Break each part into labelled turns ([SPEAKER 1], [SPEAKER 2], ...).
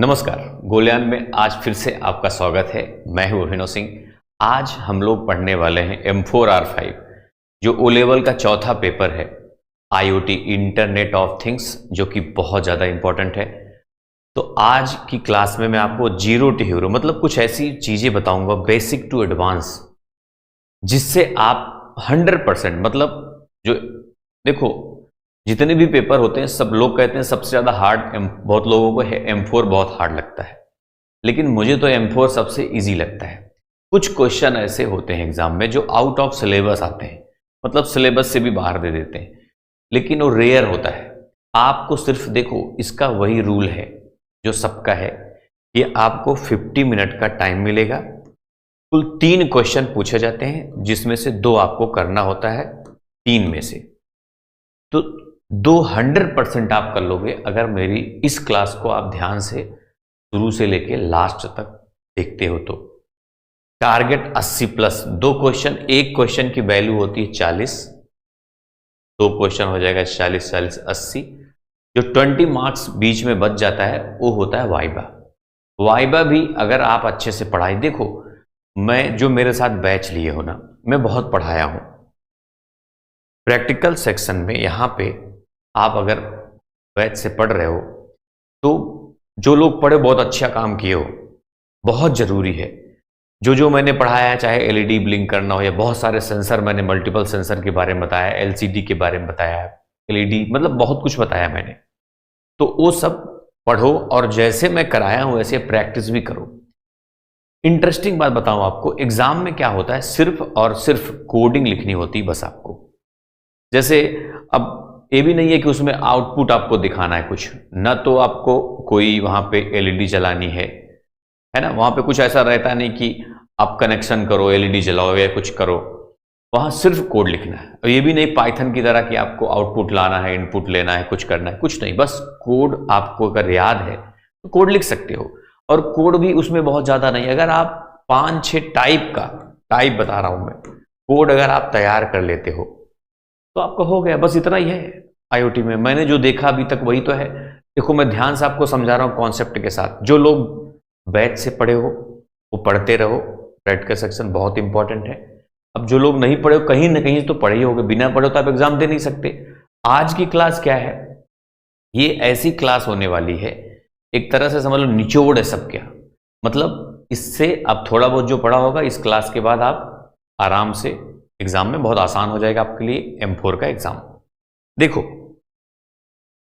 [SPEAKER 1] नमस्कार। गोल्यान में आज फिर से आपका स्वागत है। मैं हूं अभिनव सिंह। आज हम लोग पढ़ने वाले हैं M4R5 जो ओ लेवल का चौथा पेपर है, IoT इंटरनेट ऑफ थिंग्स, जो कि बहुत ज़्यादा इंपॉर्टेंट है। तो आज की क्लास में मैं आपको जीरो टू हीरो मतलब कुछ ऐसी चीज़ें बताऊंगा बेसिक टू एडवांस, जिससे आप 100% मतलब जो देखो जितने भी पेपर होते हैं सब लोग कहते हैं सबसे ज़्यादा हार्ड बहुत लोगों को है M4 बहुत हार्ड लगता है, लेकिन मुझे तो M4 सबसे इजी लगता है। कुछ क्वेश्चन ऐसे होते हैं एग्जाम में जो आउट ऑफ सिलेबस आते हैं, मतलब सिलेबस से भी बाहर दे देते हैं, लेकिन वो रेयर होता है। आपको सिर्फ देखो इसका वही रूल है जो सबका है कि आपको 50 मिनट का टाइम मिलेगा। कुल 3 क्वेश्चन पूछे जाते हैं जिसमें से 2 आपको करना होता है 3 में से। तो 200% आप कर लोगे अगर मेरी इस क्लास को आप ध्यान से शुरू से लेके लास्ट तक देखते हो तो। टारगेट 80+, 2 क्वेश्चन, एक क्वेश्चन की वैल्यू होती है 40, 2 क्वेश्चन हो जाएगा 40 40 80। जो 20 मार्क्स बीच में बच जाता है वो होता है वाइबा। वाइबा भी अगर आप अच्छे से पढ़ाई, देखो मैं जो मेरे साथ बैच लिए हो ना, मैं बहुत पढ़ाया हूं। प्रैक्टिकल सेक्शन में यहां पे आप अगर बैच से पढ़ रहे हो तो जो लोग पढ़े बहुत अच्छा काम किए हो, बहुत जरूरी है। जो मैंने पढ़ाया है, चाहे एलईडी ब्लिंक करना हो या बहुत सारे सेंसर, मैंने मल्टीपल सेंसर के बारे में बताया, एलसीडी के बारे में बताया, एलईडी मतलब बहुत कुछ बताया मैंने। तो वो सब पढ़ो और जैसे मैं कराया हूं वैसे प्रैक्टिस भी करो। इंटरेस्टिंग बात बताऊं आपको, एग्जाम में क्या होता है, सिर्फ और सिर्फ कोडिंग लिखनी होती है बस आपको। जैसे अब ये भी नहीं है कि उसमें आउटपुट आपको दिखाना है कुछ, ना तो आपको कोई वहां पे एलईडी जलानी है ना, वहां पे कुछ ऐसा रहता नहीं कि आप कनेक्शन करो, एलईडी जलाओ या कुछ करो। वहां सिर्फ कोड लिखना है। और ये भी नहीं पाइथन की तरह कि आपको आउटपुट लाना है, इनपुट लेना है, कुछ करना है, कुछ नहीं। बस कोड आपको अगर याद है तो कोड लिख सकते हो। और कोड भी उसमें बहुत ज्यादा नहीं, अगर आप 5-6 टाइप बता रहा हूं मैं, कोड अगर आप तैयार कर लेते हो तो आपका हो गया। बस इतना ही है आईओटी में। मैंने जो देखा अभी तक वही तो है। देखो मैं ध्यान से आपको समझा रहा हूं कॉन्सेप्ट के साथ। जो लोग बैच से पढ़े हो वो पढ़ते रहो, प्रैक्टिकल सेक्शन बहुत इंपॉर्टेंट है। अब जो लोग नहीं पढ़े हो, कहीं ना कहीं तो पढ़े ही होगे, बिना पढ़े तो आप एग्जाम दे नहीं सकते। आज की क्लास क्या है, ये ऐसी क्लास होने वाली है, एक तरह से समझ लो निचोड़ है सब क्या। मतलब इससे अब थोड़ा बहुत जो पढ़ा होगा इस क्लास के बाद आप आराम से एग्जाम में बहुत आसान हो जाएगा आपके लिए M4 का एग्जाम। देखो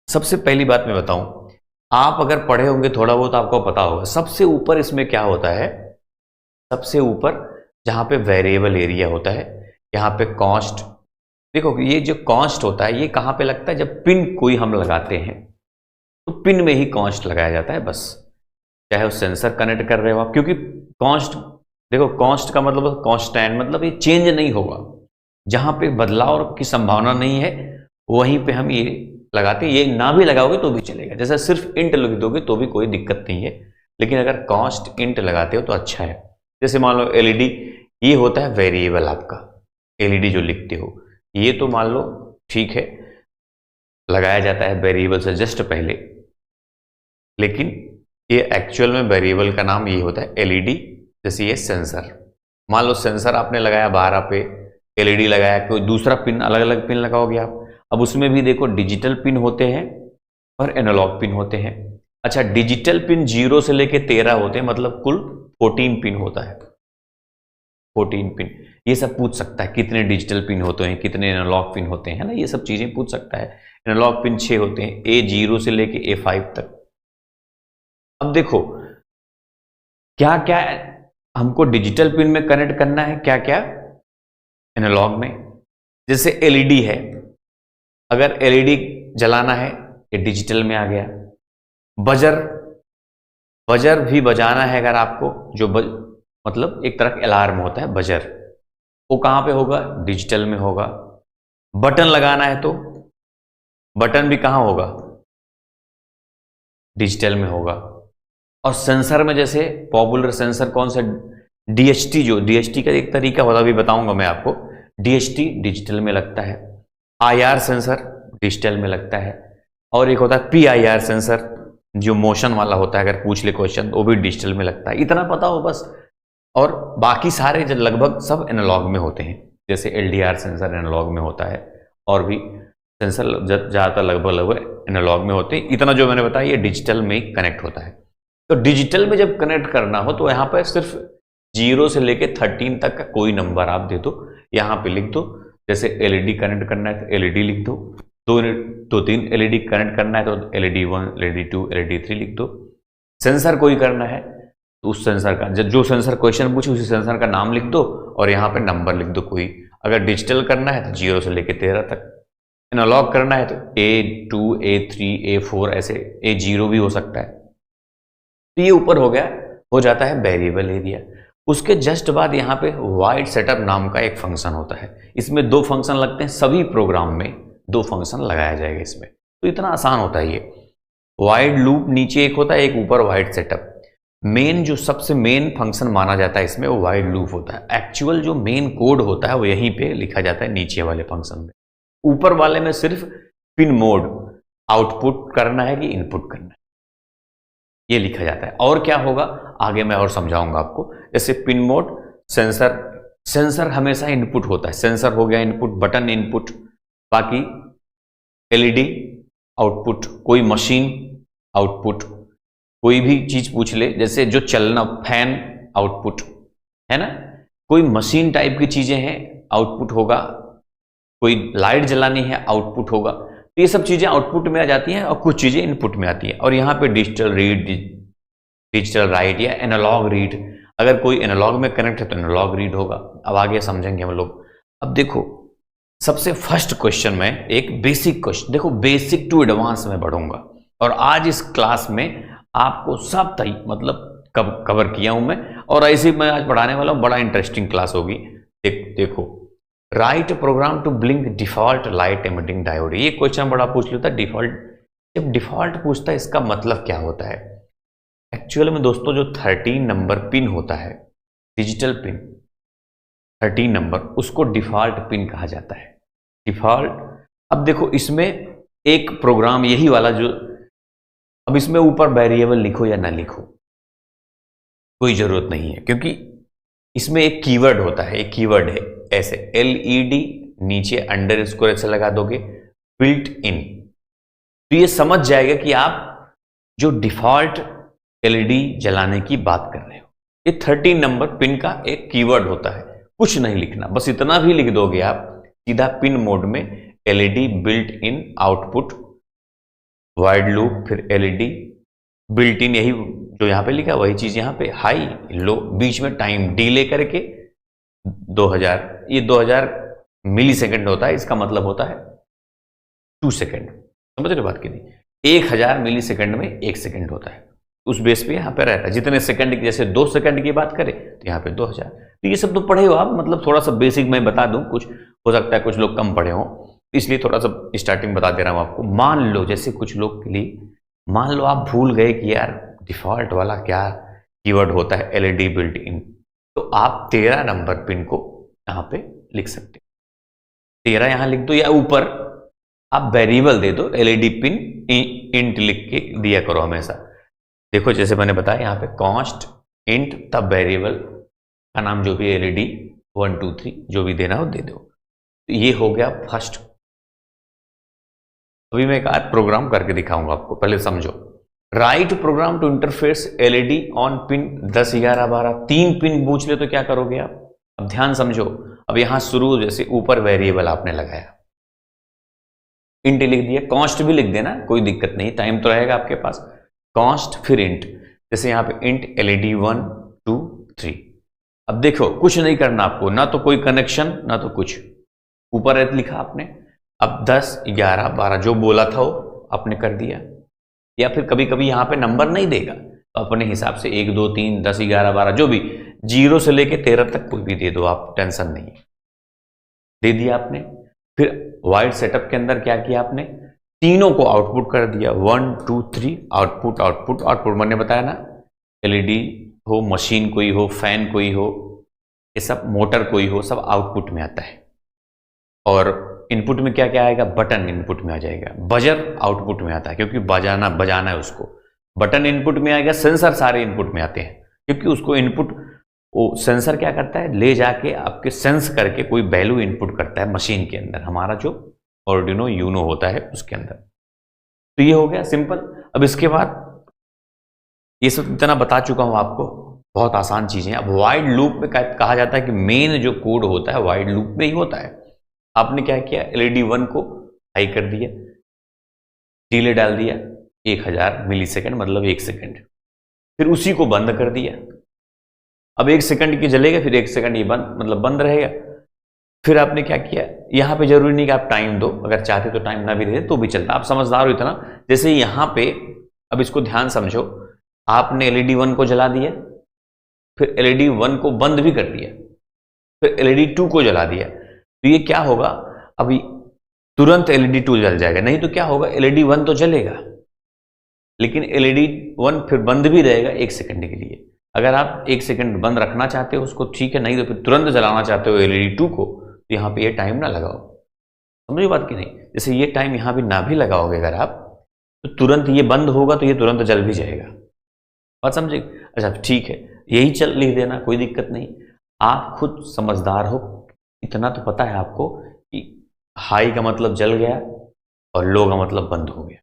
[SPEAKER 1] सबसे पहली बात मैं बताऊं, आप अगर पढ़े होंगे थोड़ा बहुत आपको पता होगा सबसे ऊपर इसमें क्या होता है। सबसे ऊपर जहां पे वेरिएबल एरिया होता है, यहां पे कॉस्ट। देखो ये जो कॉस्ट होता है ये कहां पे लगता है, जब पिन कोई हम लगाते हैं तो पिन में ही कॉस्ट लगाया जाता है बस। चाहे वो सेंसर कनेक्ट कर रहे हो आप, क्योंकि कॉस्ट, देखो कॉस्ट का मतलब कांस्टेंट, मतलब ये चेंज नहीं होगा। जहां पे बदलाव की संभावना नहीं है वहीं पे हम ये लगाते हैं। ये ना भी लगाओगे तो भी चलेगा, जैसे सिर्फ इंट लगा दोगे तो भी कोई दिक्कत नहीं है, लेकिन अगर कॉस्ट इंट लगाते हो तो अच्छा है। जैसे मान लो एलईडी, ये होता है वेरिएबल आपका। एलईडी जो लिखते हो ये तो मान लो ठीक है, लगाया जाता है वेरिएबल से जस्ट पहले, लेकिन ये एक्चुअल में वेरिएबल का नाम ये होता है एलईडी। जैसे ये सेंसर, मान लो सेंसर आपने लगाया 12 पे, एलईडी लगाया, कोई दूसरा पिन, अलग अलग पिन लगाओगे आप। अब उसमें भी देखो डिजिटल पिन होते हैं और एनालॉग पिन होते हैं। अच्छा, डिजिटल पिन 0 से लेके 13 होते हैं, मतलब कुल 14 पिन होता है। 14 पिन, ये सब पूछ सकता है कितने डिजिटल पिन होते हैं, कितने एनालॉग पिन होते हैं ना, ये सब चीजें पूछ सकता है। एनालॉग पिन 6 होते हैं, A0 से लेके A5 तक। अब देखो क्या क्या हमको डिजिटल पिन में कनेक्ट करना है, क्या क्या एनालॉग में। जैसे एलईडी है, अगर एलईडी जलाना है ये डिजिटल में आ गया। बजर भी बजाना है अगर आपको, जो मतलब एक तरह का अलार्म होता है बजर, वो कहां पे होगा, डिजिटल में होगा। बटन लगाना है तो बटन भी कहां होगा, डिजिटल में होगा। और सेंसर में जैसे पॉपुलर सेंसर कौन सा, डीएचटी, जो डीएचटी का एक तरीका होता अभी बताऊंगा मैं आपको। डीएचटी डिजिटल में लगता है, आईआर सेंसर डिजिटल में लगता है, और एक होता है पीआईआर सेंसर, जो मोशन वाला होता है, अगर पूछ ले क्वेश्चन वो भी डिजिटल में लगता है, इतना पता हो बस। और बाकी सारे जो लगभग सब एनालॉग में होते हैं, जैसे एलडीआर सेंसर एनालॉग में होता है, और भी सेंसर ज़्यादातर लगभग एनालॉग में होते हैं। इतना जो मैंने बताया ये डिजिटल में कनेक्ट होता है। तो डिजिटल में जब कनेक्ट करना हो तो यहाँ पर सिर्फ 0 से लेके 13 तक का कोई नंबर आप दे दो, यहाँ पे लिख दो। जैसे एलईडी कनेक्ट करना है तो एलईडी लिख दो, दो तीन एलईडी कनेक्ट करना है तो एलईडी 1, एलईडी 2, एलईडी 3 लिख दो। सेंसर कोई करना है तो उस सेंसर का जो सेंसर क्वेश्चन पूछे उसी सेंसर का नाम लिख दो और यहाँ पे नंबर लिख दो कोई। अगर डिजिटल करना है तो 0 से लेके 13 तक, एनालॉग करना है तो A2, A3, A4 ऐसे, A0 भी हो सकता है। तो ये ऊपर हो गया, हो जाता है वेरिएबल एरिया। उसके जस्ट बाद यहाँ पे वाइड सेटअप नाम का एक फंक्शन होता है। इसमें 2 फंक्शन लगते हैं, सभी प्रोग्राम में 2 फंक्शन लगाया जाएगा इसमें। तो इतना आसान होता है ये। वाइड लूप नीचे एक होता है, एक ऊपर वाइड सेटअप। मेन जो सबसे मेन फंक्शन माना जाता है इसमें वो वाइड लूप होता है। एक्चुअल जो मेन कोड होता है वो यहीं पे लिखा जाता है नीचे वाले फंक्शन में। ऊपर वाले में सिर्फ पिन मोड आउटपुट करना है कि इनपुट करना है ये लिखा जाता है। और क्या होगा आगे मैं और समझाऊंगा आपको। जैसे पिन मोड, सेंसर हमेशा इनपुट होता है, सेंसर हो गया इनपुट, बटन इनपुट, बाकी एलईडी आउटपुट, कोई मशीन आउटपुट, कोई भी चीज पूछ ले, जैसे जो चलना फैन आउटपुट है ना, कोई मशीन टाइप की चीजें हैं आउटपुट होगा, कोई लाइट जलानी है आउटपुट होगा। तो ये सब चीजें आउटपुट में आ जाती हैं और कुछ चीजें इनपुट में आती हैं। और यहाँ पे डिजिटल रीड, डिजिटल राइट या एनालॉग रीड, अगर कोई एनालॉग में कनेक्ट है तो एनालॉग रीड होगा। अब आगे समझेंगे हम लोग। अब देखो सबसे फर्स्ट क्वेश्चन में एक बेसिक क्वेश्चन, देखो बेसिक टू एडवांस में बढ़ूंगा और आज इस क्लास में आपको सब मतलब कवर किया हूं मैं, और ऐसे मैं आज पढ़ाने वाला हूं। बड़ा इंटरेस्टिंग क्लास होगी। देखो write program to blink default light emitting diode, ये क्वेश्चन बड़ा पूछ लेता है। डिफॉल्ट, जब डिफॉल्ट पूछता है इसका मतलब क्या होता है? एक्चुअल में दोस्तों जो 13 नंबर पिन होता है, डिजिटल पिन 13 नंबर, उसको डिफॉल्ट पिन कहा जाता है। डिफॉल्ट, अब देखो इसमें एक प्रोग्राम यही वाला जो, अब इसमें ऊपर वेरिएबल लिखो या ना लिखो कोई जरूरत नहीं है, क्योंकि इसमें एक कीवर्ड होता है, एक कीवर्ड है ऐसे LED, नीचे अंडर स्कोर ऐसे लगा दोगे, बिल्ट इन, तो ये समझ जाएगा कि आप जो डिफॉल्ट LED जलाने की बात कर रहे हो। ये 13 नंबर पिन का एक कीवर्ड होता है, कुछ नहीं लिखना, बस इतना भी लिख दोगे आप सीधा पिन मोड में LED built in output, wide loop, फिर LED बिल्ट इन, यही जो यहाँ पे लिखा वही चीज यहाँ पे, हाई लो, बीच में टाइम डिले करके 2000, ये 2000 मिली सेकेंड होता है, इसका मतलब होता है 2 सेकेंड। समझ रहे बात की नहीं? 1000 मिली सेकेंड में 1 सेकेंड होता है, उस बेस पे यहाँ पे रहता है। जितने सेकंड की, जैसे 2 सेकंड की बात करें तो यहाँ पे 2000। तो ये सब तो पढ़े हो आप, मतलब थोड़ा सा बेसिक मैं बता दूं, कुछ हो सकता है कुछ लोग कम पढ़े हो, इसलिए थोड़ा सा स्टार्टिंग बता दे रहा हूँ आपको। मान लो जैसे कुछ लोग के लिए, मान लो आप भूल गए कि यार डिफॉल्ट वाला क्या कीवर्ड होता है, LED बिल्ट इन, तो आप 13 नंबर पिन को यहाँ पे लिख सकते हो। 13 यहाँ लिख दो, या ऊपर आप वेरिएबल दे दो, LED पिन इंट लिख के दिया करो हमेशा। देखो जैसे मैंने बताया यहाँ पे कॉन्स्ट इंट, तब वेरिएबल का नाम जो भी LED 1 2 3 जो भी देना हो दे दो। तो ये हो गया फर्स्ट। अभी मैं एक आज प्रोग्राम करके दिखाऊंगा आपको, पहले समझो। Write program to interface LED on pin 10 11 12, 3 pin पूछ ले तो क्या करोगे आप? अब ध्यान समझो। अब यहां शुरू, जैसे ऊपर वेरिएबल आपने लगाया, इंट लिख दिया, कॉन्स्ट भी लिख देना, कोई दिक्कत नहीं, टाइम तो रहेगा आपके पास। कॉन्स्ट फिर इंट, जैसे यहाँ पे इंट LED 1 2 3। अब देखो कुछ नहीं करना आपको, ना तो कोई कनेक्शन ना तो कुछ, ऊपर लिखा आपने। अब 10 11 12 जो बोला था वो आपने कर दिया, या फिर कभी कभी यहाँ पे नंबर नहीं देगा तो अपने हिसाब से 1 2 3 10 11 12 जो भी, 0 से लेके 13 तक कोई भी दे दो आप, टेंशन नहीं है, दे दिया आपने। फिर वाइड सेटअप के अंदर क्या किया आपने? तीनों को आउटपुट कर दिया, 1 2 3 आउटपुट आउटपुट आउटपुट। मैंने बताया ना, LED हो, मशीन कोई हो, फैन कोई हो, ये सब मोटर कोई हो, सब आउटपुट में आता है। और इनपुट में क्या क्या आएगा? बटन इनपुट में आ जाएगा, बजर आउटपुट में आता है, क्योंकि बजाना है उसको। बटन इनपुट में आएगा, सेंसर सारे इनपुट में आते हैं, क्योंकि उसको इनपुट वो सेंसर क्या करता है, ले जाके आपके सेंस करके कोई वैल्यू इनपुट करता है मशीन के अंदर, हमारा जो आर्डिनो यूनो होता है उसके अंदर। तो ये हो गया सिंपल। अब इसके बाद ये सब इतना बता चुका हूं आपको, बहुत आसान चीजें। अब वाइड लूप में कहा जाता है कि मेन जो कोड होता है वाइड लूप में ही होता है। आपने क्या किया, LED 1 को हाई कर दिया, डिले डाल दिया 1000 मिलीसेकंड, मतलब 1 सेकंड, फिर उसी को बंद कर दिया। अब 1 सेकंड की जलेगा, फिर 1 सेकंड ये बंद, मतलब बंद रहेगा। फिर आपने क्या किया, यहां पे जरूरी नहीं कि आप टाइम दो, अगर चाहते तो टाइम ना भी दे तो भी चलता, आप समझदार हो इतना। जैसे यहां पे, अब इसको ध्यान समझो, आपने LED 1 को जला दिया, फिर LED 1 को बंद भी कर दिया, फिर LED 2 को जला दिया, तो ये क्या होगा, अभी तुरंत LED 2 जल जाएगा। नहीं तो क्या होगा, LED 1 तो जलेगा, लेकिन LED 1 फिर बंद भी रहेगा 1 सेकंड के लिए। अगर आप 1 सेकंड बंद रखना चाहते हो उसको, ठीक है, नहीं तो फिर तुरंत जलाना चाहते हो LED 2 को, तो यहाँ पे ये टाइम ना लगाओ। समझो बात की नहीं, जैसे ये टाइम यहाँ भी ना भी लगाओगे अगर आप, तो तुरंत ये बंद होगा, तो ये तुरंत जल भी जाएगा। बात समझे? अच्छा ठीक है, यही चल लिख देना, कोई दिक्कत नहीं। आप खुद समझदार हो, इतना तो पता है आपको कि हाई का मतलब जल गया और लो का मतलब बंद हो गया।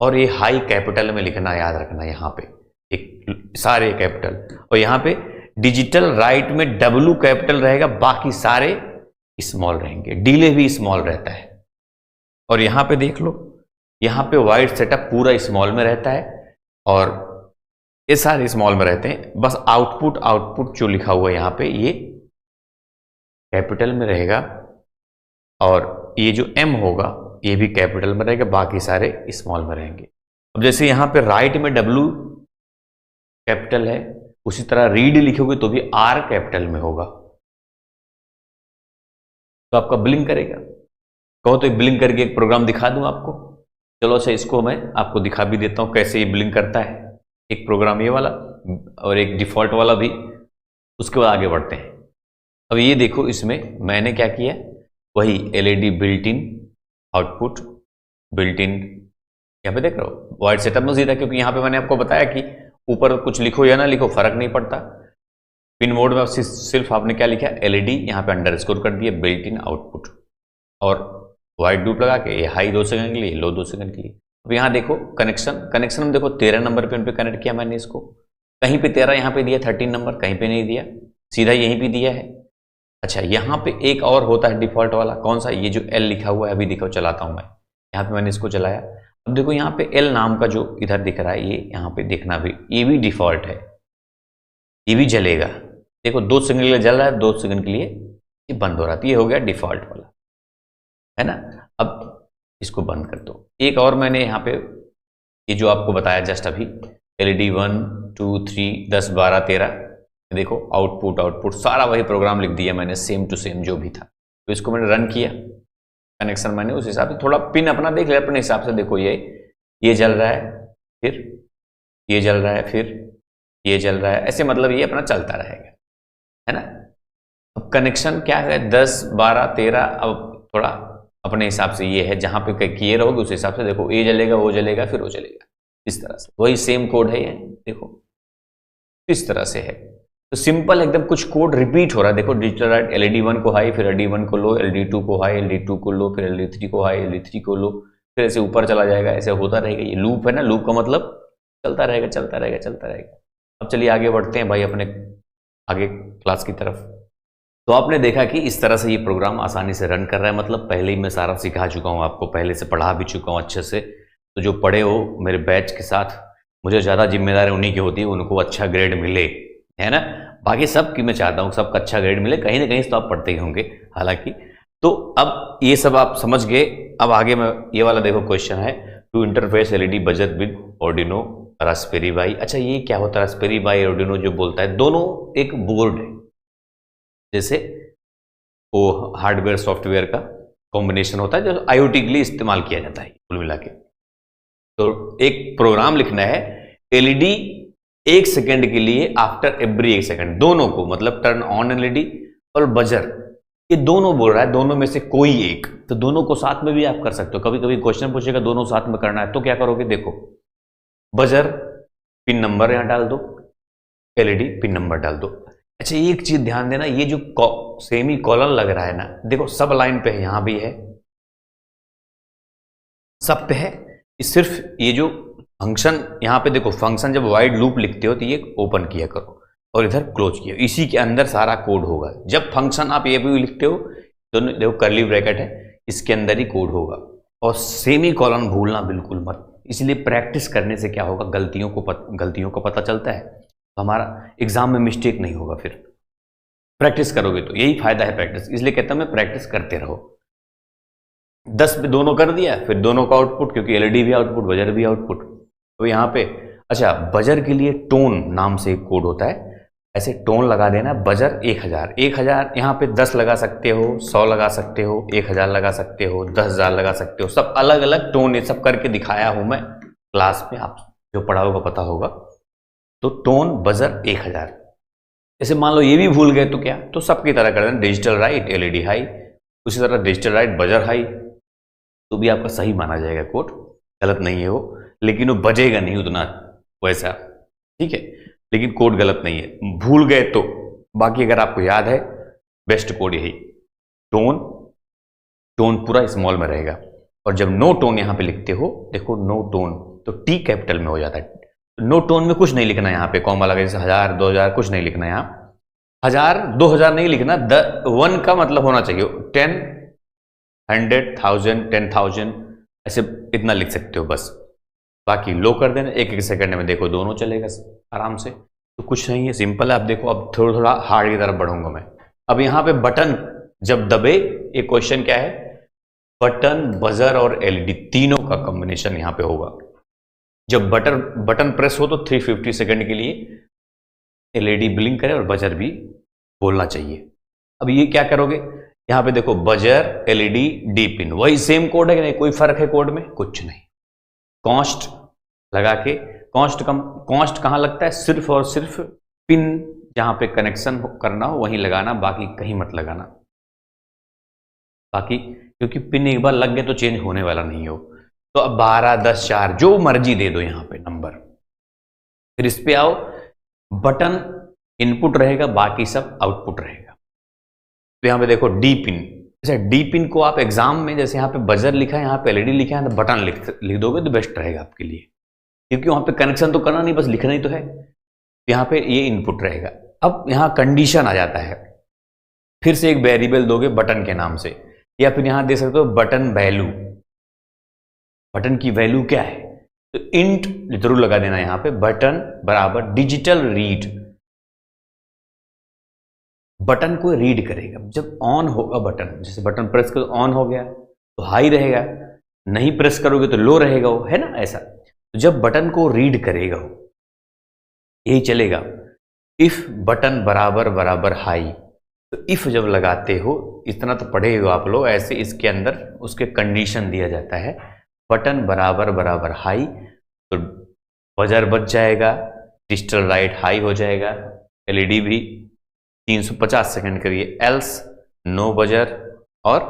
[SPEAKER 1] और ये हाई कैपिटल में लिखना, याद रखना, यहाँ पे एक सारे कैपिटल, और यहाँ पे डिजिटल राइट में W कैपिटल रहेगा, बाकी सारे स्मॉल रहेंगे, डिले भी स्मॉल रहता है। और यहाँ पे देख लो, यहाँ पे वाइड सेटअप पूरा स्मॉल में रहता है और ये सारे स्मॉल में रहते हैं। बस आउटपुट जो लिखा हुआ है यहाँ पे, ये कैपिटल में रहेगा, और ये जो M होगा ये भी कैपिटल में रहेगा, बाकी सारे स्मॉल में रहेंगे। अब जैसे यहाँ पे राइट में W कैपिटल है, उसी तरह रीड लिखोगे तो भी R कैपिटल में होगा, तो आपका ब्लिंक करेगा। कहो तो ब्लिंक करके एक प्रोग्राम दिखा दूं आपको। चलो अच्छा, इसको मैं आपको दिखा भी देता हूं कैसे ये ब्लिंक करता है। एक प्रोग्राम ये वाला और एक डिफॉल्ट वाला भी, उसके बाद आगे बढ़ते हैं। अब ये देखो, इसमें मैंने क्या किया, वही LED built in output, built in, यहाँ पे देख रहे हो वाइड सेटअप में सीधा, क्योंकि यहाँ पे मैंने आपको बताया कि ऊपर कुछ लिखो या ना लिखो फर्क नहीं पड़ता। पिन मोड में सिर्फ आपने क्या लिखा, LED यहाँ पे अंडरस्कोर कर दिया, बिल्ट इन आउटपुट, और वाइड लूप लगा के ये हाई 2 सेकंड के लिए, लो 2 सेकंड के लिए। अब यहाँ देखो कनेक्शन में देखो 13 नंबर पे उन पे कनेक्ट किया मैंने इसको, कहीं पे 13 यहाँ पे दिया, 13 नंबर कहीं पे नहीं दिया, सीधा यहीं पे दिया है। अच्छा, यहाँ पे एक और होता है डिफॉल्ट वाला, कौन सा, ये जो L लिखा हुआ है, अभी दिखाओ चलाता हूँ मैं, यहाँ पे मैंने इसको चलाया। अब देखो यहाँ पे L नाम का जो इधर दिख रहा है, ये यहाँ पे देखना भी, ये भी डिफॉल्ट है, ये भी जलेगा। देखो 2 सेकंड के लिए जल रहा है, 2 सेकंड के लिए ये बंद हो रहा है, ये हो गया डिफॉल्ट वाला, है ना। अब इसको बंद कर दो। एक और मैंने यहाँ पे ये जो आपको बताया जस्ट अभी, LED 1 2 3 10 12 13, देखो आउटपुट सारा वही प्रोग्राम लिख दिया मैंने, सेम टू सेम जो भी था। तो इसको मैंने रन किया, कनेक्शन मैंने उस हिसाब से थोड़ा पिन अपना देख लिया अपने हिसाब से। देखो ये जल रहा है, फिर ये जल रहा है, फिर ये जल रहा है, ऐसे मतलब ये अपना चलता रहेगा, है ना। अब कनेक्शन क्या है, 10 12 13, अब थोड़ा अपने हिसाब से ये है, जहां पे किए रहोगे उस हिसाब से देखो, ये जलेगा, वो जलेगा, फिर वो जलेगा, इस तरह से वही सेम कोड है ये, देखो इस तरह से है। तो सिंपल एकदम, कुछ कोड रिपीट हो रहा है। देखो डिजिटल राइट, LED 1 को हाई, फिर LED 1 को लो, LED 2 को हाई, LED 2 को लो, फिर LED 3 को हाई, LED 3 को लो, फिर ऐसे ऊपर चला जाएगा, ऐसे होता रहेगा। ये लूप है ना, लूप का मतलब चलता रहेगा चलता रहेगा चलता रहेगा। अब चलिए आगे बढ़ते हैं भाई अपने आगे क्लास की तरफ। तो आपने देखा कि इस तरह से ये प्रोग्राम आसानी से रन कर रहा है, मतलब पहले ही मैं सारा सिखा चुका हूँ आपको, पहले से पढ़ा भी चुका हूँ अच्छे से। तो जो पढ़े हो मेरे बैच के साथ, मुझे ज़्यादा जिम्मेदारी उन्हीं की होती है, उनको अच्छा ग्रेड मिले, है ना। बाकी सब की मैं चाहता हूँ सबका अच्छा ग्रेड मिले, कहीं ना कहीं तो आप पढ़ते ही होंगे हालांकि। तो अब ये सब आप समझ गए। अब आगे मैं ये वाला देखो क्वेश्चन है, to interface LED buzzer with Arduino Raspberry Pi. अच्छा, ये क्या होता है रास्पबेरी पाई आर्डिनो जो बोलता है, दोनों एक बोर्ड है, जैसे वो हार्डवेयर सॉफ्टवेयर का कॉम्बिनेशन होता है जो IoT के लिए इस्तेमाल किया जाता है कुल मिला के। तो एक प्रोग्राम लिखना है, LED 1 सेकंड के लिए आफ्टर एवरी 1 सेकंड, दोनों को, मतलब टर्न ऑन LED और बजर, ये दोनों बोल रहा है, दोनों में से कोई एक। तो दोनों को साथ में भी आप कर सकते हो। कभी कभी क्वेश्चन पूछेगा दोनों साथ में करना है, तो क्या करोगे, देखो बजर पिन नंबर यहां डाल दो, एलईडी पिन नंबर डाल दो। अच्छा एक चीज ध्यान देना, ये जो सेमी कॉलन लग रहा है ना, देखो सब लाइन पे है, यहां भी है, सब पे है। सिर्फ ये जो फंक्शन यहां पे देखो, फंक्शन जब वाइड लूप लिखते हो तो ये ओपन किया करो और इधर क्लोज किया, इसी के अंदर सारा कोड होगा। जब फंक्शन आप ये भी लिखते हो तो देखो कर्ली ब्रैकेट है, इसके अंदर ही कोड होगा। और सेमी कॉलन भूलना बिल्कुल मत, इसलिए प्रैक्टिस करने से क्या होगा, गलतियों को पता चलता है, तो हमारा एग्जाम में मिस्टेक नहीं होगा। फिर प्रैक्टिस करोगे तो यही फायदा है प्रैक्टिस, इसलिए कहता हूं मैं प्रैक्टिस करते रहो। 10 पे दोनों कर दिया, फिर दोनों का आउटपुट, क्योंकि एलईडी भी आउटपुट बजर भी आउटपुट, तो यहाँ पे अच्छा बजर के लिए टोन नाम से एक कोड होता है, ऐसे टोन लगा देना, बजर 1000 यहाँ पे 10 लगा सकते हो, 100 लगा सकते हो, 1000 लगा सकते हो, 10,000 लगा सकते हो, सब अलग अलग टोन, ये सब करके दिखाया हूं मैं क्लास में, आप जो पढ़ा होगा पता होगा। तो टोन बजर 1000, जैसे मान लो ये भी भूल गए तो क्या, तो सबकी तरह कर देना, डिजिटल राइट एलईडी हाई, उसी तरह डिजिटल राइट बजर हाई, तो भी आपका सही माना जाएगा कोड, गलत नहीं है वो, लेकिन वो बजेगा नहीं उतना वैसा, ठीक है, लेकिन कोड गलत नहीं है, भूल गए तो। बाकी अगर आपको याद है, बेस्ट कोड यही, टोन पूरा स्मॉल में रहेगा, और जब नो टोन यहां पे लिखते हो, देखो नो टोन तो टी कैपिटल में हो जाता है। नो टोन में कुछ नहीं लिखना, यहाँ पे कॉमा लगा, जैसे 1000 2000 कुछ नहीं लिखना, यहाँ 1000 2000 नहीं लिखना, 1 का मतलब होना चाहिए 10 100 1000 10,000, ऐसे इतना लिख सकते हो बस। बाकी लो कर देना, एक एक सेकंड में देखो दोनों चलेगा आराम से, तो कुछ नहीं है, सिंपल है। अब देखो अब थोड़ा थोड़ा हार्ड की तरफ बढ़ूंगा मैं। अब यहाँ पे बटन जब दबे, एक क्वेश्चन क्या है, बटन बजर और एलईडी तीनों का कॉम्बिनेशन यहाँ पे होगा। जब बटन प्रेस हो तो 350 सेकंड के लिए एलईडी ब्लिंक करे और बजर भी बोलना चाहिए। अब ये क्या करोगे, यहाँ पे देखो बजर एलईडी डी पिन, वही सेम कोड है कि नहीं, कोई फर्क है कोड में, कुछ नहीं। कॉन्स्ट लगा के, कॉन्स्ट कहां लगता है, सिर्फ और सिर्फ पिन जहां पे कनेक्शन करना हो वहीं लगाना, बाकी कहीं मत लगाना। बाकी क्योंकि पिन एक बार लग गए तो चेंज होने वाला नहीं हो। तो अब 12 10 4 जो मर्जी दे दो यहां पे नंबर। फिर इस पे आओ, बटन इनपुट रहेगा, बाकी सब आउटपुट रहेगा। तो यहां पे देखो डी पिन, अच्छा डी पिन को आप एग्जाम में जैसे यहाँ पे बजर लिखा है, यहाँ पे एलईडी लिखा है, तो बटन लिख दोगे तो बेस्ट रहेगा आपके लिए, क्योंकि वहां पे कनेक्शन तो करना नहीं, बस लिखना ही तो है। यहाँ पे ये इनपुट रहेगा। अब यहाँ कंडीशन आ जाता है, फिर से एक वेरिएबल दोगे बटन के नाम से, या फिर यहां दे सकते हो बटन वैल्यू, बटन की वैल्यू क्या है, तो इंट जरूर लगा देना यहां पे, बटन बराबर डिजिटल रीड, बटन को रीड करेगा। जब ऑन होगा बटन, जैसे बटन प्रेस करो ऑन हो गया तो हाई रहेगा, नहीं प्रेस करोगे तो लो रहेगा वो, है ना ऐसा। तो जब बटन को रीड करेगा वो, यही चलेगा। इफ बटन बराबर बराबर हाई, तो इफ जब लगाते हो, इतना तो पढ़े हो आप लोग, ऐसे इसके अंदर उसके कंडीशन दिया जाता है, बटन बराबर बराबर हाई तो बजर बच जाएगा, डिजिटल राइट हाई हो जाएगा, एलईडी भी 350 सेकंड करिए, एल्स नो बजर और